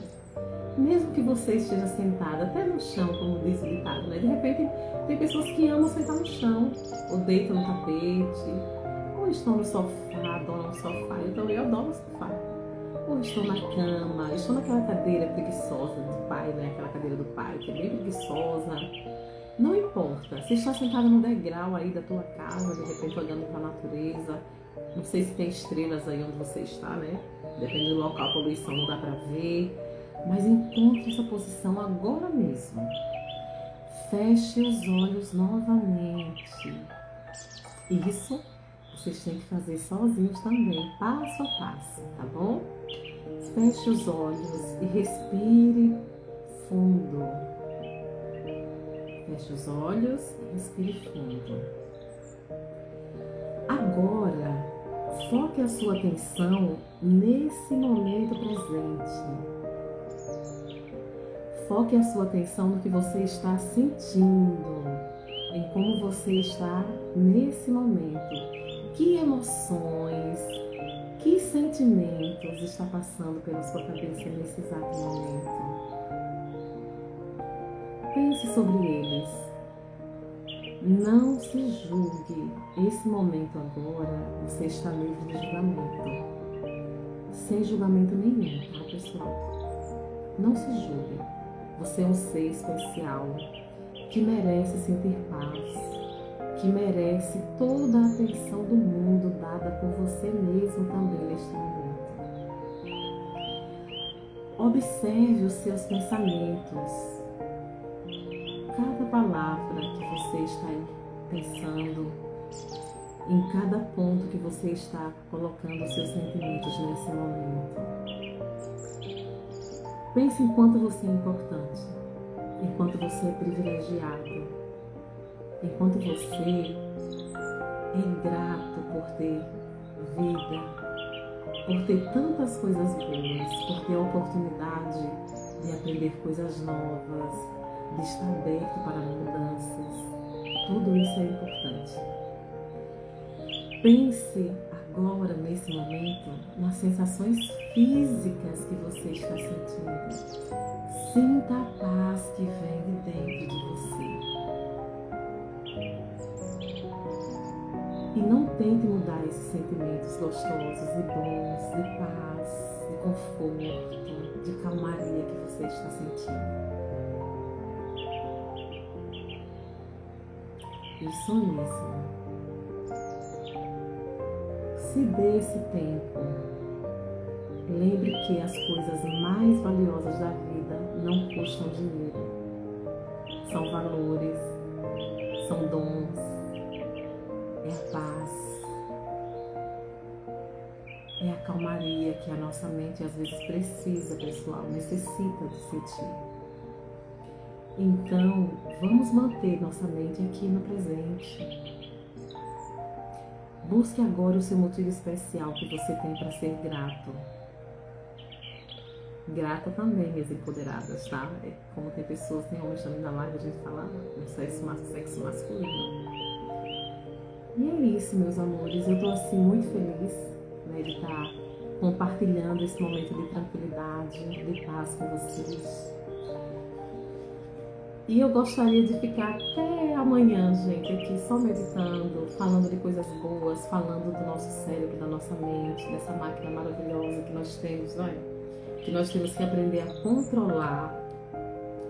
Mesmo que você esteja sentada até no chão, como diz o ditado, né? De repente, tem pessoas que amam sentar no chão, ou deitam no tapete, ou estão no sofá, adoram o sofá. Então, eu adoro o sofá. Ou estou na cama, estou naquela cadeira preguiçosa do pai, né? Aquela cadeira do pai, que é bem preguiçosa. Não importa, se está sentada no degrau aí da tua casa, de repente olhando para a natureza, não sei se tem estrelas aí onde você está, né? Depende do local, a poluição não dá para ver, mas encontre essa posição agora mesmo. Feche os olhos novamente. Isso vocês têm que fazer sozinhos também, passo a passo, tá bom? Feche os olhos e respire fundo. Feche os olhos e respire fundo. Agora, foque a sua atenção nesse momento presente. Foque a sua atenção no que você está sentindo, em como você está nesse momento. Que emoções, que sentimentos está passando pela sua cabeça nesse exato momento? Pense sobre eles. Não se julgue. Esse momento agora, você está livre de julgamento. Sem julgamento nenhum, tá, pessoal? Não se julgue. Você é um ser especial que merece sentir paz, que merece toda a atenção do mundo dada por você mesmo também neste momento. Observe os seus pensamentos. Cada palavra que você está pensando, em cada ponto que você está colocando os seus sentimentos nesse momento. Pense em quanto você é importante, em quanto você é privilegiado, em quanto você é grato por ter vida, por ter tantas coisas boas, por ter a oportunidade de aprender coisas novas, de estar aberto para mudanças. Tudo isso é importante. Pense agora, nesse momento, nas sensações físicas que você está sentindo. Sinta a paz que vem de dentro de você. E não tente mudar esses sentimentos gostosos e bons, de paz, de conforto, de calmaria que você está sentindo. Isso mesmo. Se dê esse tempo. Lembre que as coisas mais valiosas da vida não custam dinheiro. São valores, são dons, é a paz, é a calmaria que a nossa mente às vezes precisa, pessoal, necessita de sentir. Então, vamos manter nossa mente aqui no presente. Busque agora o seu motivo especial que você tem para ser grato. Grata também, minhas empoderadas, tá? Como tem pessoas, tem homens também na live, a gente fala no sexo masculino. E é isso, meus amores. Eu tô assim muito feliz, né, de estar compartilhando esse momento de tranquilidade, de paz com vocês. E eu gostaria de ficar até amanhã, gente, aqui só meditando, falando de coisas boas, falando do nosso cérebro, da nossa mente, dessa máquina maravilhosa que nós temos, não é? Que nós temos que aprender a controlar,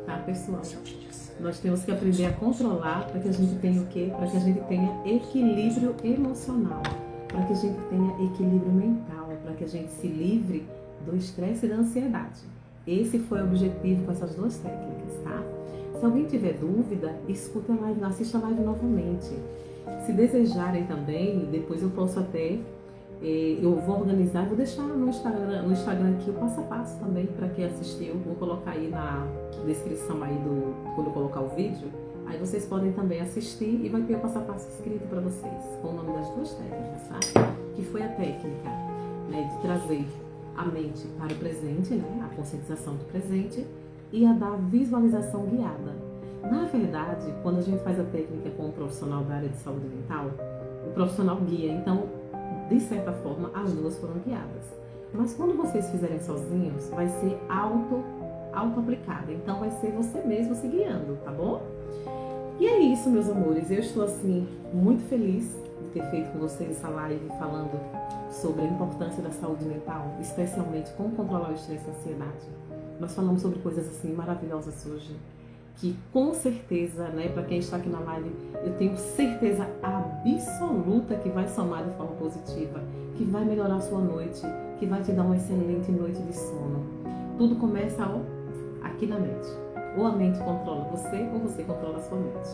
tá, pessoal? Nós temos que aprender a controlar para que a gente tenha o quê? Para que a gente tenha equilíbrio emocional, para que a gente tenha equilíbrio mental, para que a gente se livre do estresse e da ansiedade. Esse foi o objetivo com essas duas técnicas, tá? Se alguém tiver dúvida, escuta a live, assista a live novamente. Se desejarem também, depois eu posso até, eu vou organizar, vou deixar no Instagram aqui o passo a passo também para quem assistiu. Vou colocar aí na descrição aí quando eu colocar o vídeo. Aí vocês podem também assistir e vai ter o passo a passo escrito para vocês, com o nome das duas técnicas, tá? Que foi a técnica, né, de trazer a mente para o presente, né, a conscientização do presente, e a da visualização guiada. Na verdade, quando a gente faz a técnica com um profissional da área de saúde mental, o profissional guia, então, de certa forma, as duas foram guiadas. Mas quando vocês fizerem sozinhos, vai ser auto-aplicada, então vai ser você mesmo se guiando, tá bom? E é isso, meus amores, eu estou assim, muito feliz de ter feito com vocês essa live falando sobre a importância da saúde mental, especialmente como controlar o estresse e a ansiedade. Nós falamos sobre coisas assim maravilhosas hoje. que com certeza, né, para quem está aqui na live, eu tenho certeza absoluta que vai somar de forma positiva, que vai melhorar a sua noite, que vai te dar uma excelente noite de sono. Tudo começa aqui na mente. Ou a mente controla você, ou você controla a sua mente.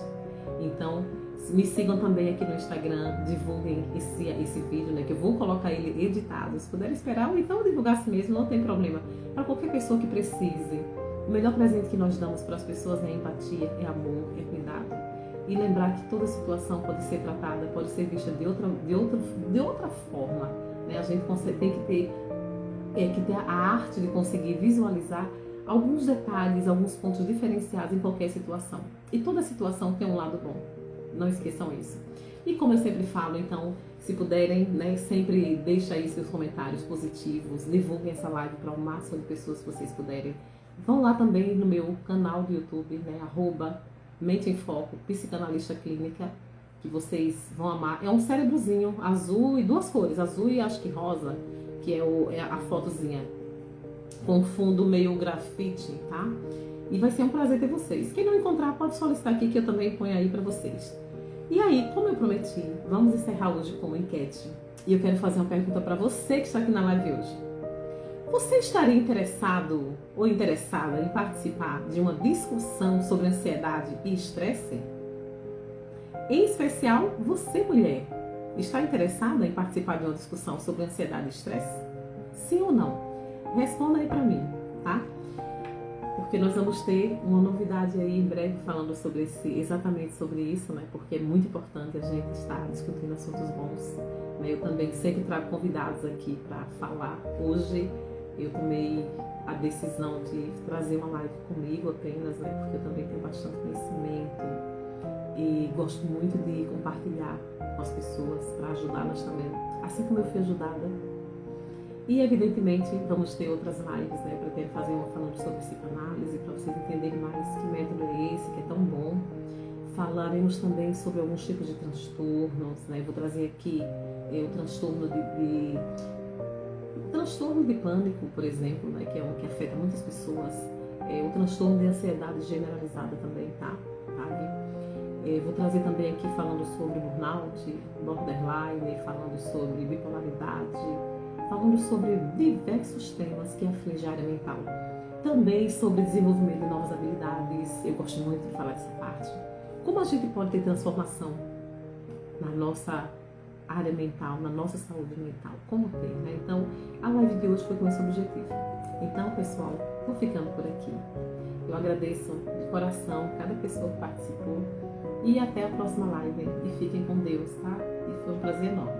Então, me sigam também aqui no Instagram, divulguem esse vídeo, né, que eu vou colocar ele editado. Se puder esperar, ou então divulgar assim mesmo, não tem problema. Para qualquer pessoa que precise. O melhor presente que nós damos para as pessoas é empatia, é amor, é cuidado. E lembrar que toda situação pode ser tratada, pode ser vista de outra forma. Né? A gente tem que ter a arte de conseguir visualizar alguns detalhes, alguns pontos diferenciados em qualquer situação. E toda situação tem um lado bom. Não esqueçam isso. E como eu sempre falo, então, se puderem, né, sempre deixa aí seus comentários positivos, divulguem essa live para o máximo de pessoas que vocês puderem. Vão lá também no meu canal do YouTube, né, @Mente em Foco, psicanalista clínica, que vocês vão amar. É um cérebrozinho azul e duas cores, azul e acho que rosa, que é a fotozinha, com fundo meio grafite, tá? E vai ser um prazer ter vocês. Quem não encontrar, pode solicitar aqui que eu também ponho aí para vocês. E aí, como eu prometi, vamos encerrar hoje com uma enquete. E eu quero fazer uma pergunta para você que está aqui na live hoje. Você estaria interessado ou interessada em participar de uma discussão sobre ansiedade e estresse? Em especial, você, mulher, está interessada em participar de uma discussão sobre ansiedade e estresse? Sim ou não? Responda aí para mim, tá? Porque nós vamos ter uma novidade aí em breve falando sobre exatamente sobre isso, né? Porque é muito importante a gente estar discutindo assuntos bons. Né? Eu também sempre trago convidados aqui para falar. Hoje eu tomei a decisão de trazer uma live comigo apenas, né? Porque eu também tenho bastante conhecimento e gosto muito de compartilhar com as pessoas para ajudá-las também, assim como eu fui ajudada. E evidentemente vamos ter outras lives, né? Pretendo fazer uma falando sobre psicanálise para vocês entenderem mais que método é esse, que é tão bom. Falaremos também sobre alguns tipos de transtornos, né? Vou trazer aqui o transtorno transtorno de pânico, por exemplo, né, que é um que afeta muitas pessoas, o transtorno de ansiedade generalizada também, tá? Vou trazer também aqui falando sobre burnout, borderline, falando sobre bipolaridade, falando sobre diversos temas que afligem a área mental. Também sobre desenvolvimento de novas habilidades, eu gosto muito de falar dessa parte. Como a gente pode ter transformação na nossa área mental, na nossa saúde mental, como ter, né? Então, a live de hoje foi com esse objetivo. Então, pessoal, vou ficando por aqui. Eu agradeço de coração cada pessoa que participou e até a próxima live. E fiquem com Deus, tá? E foi um prazer enorme.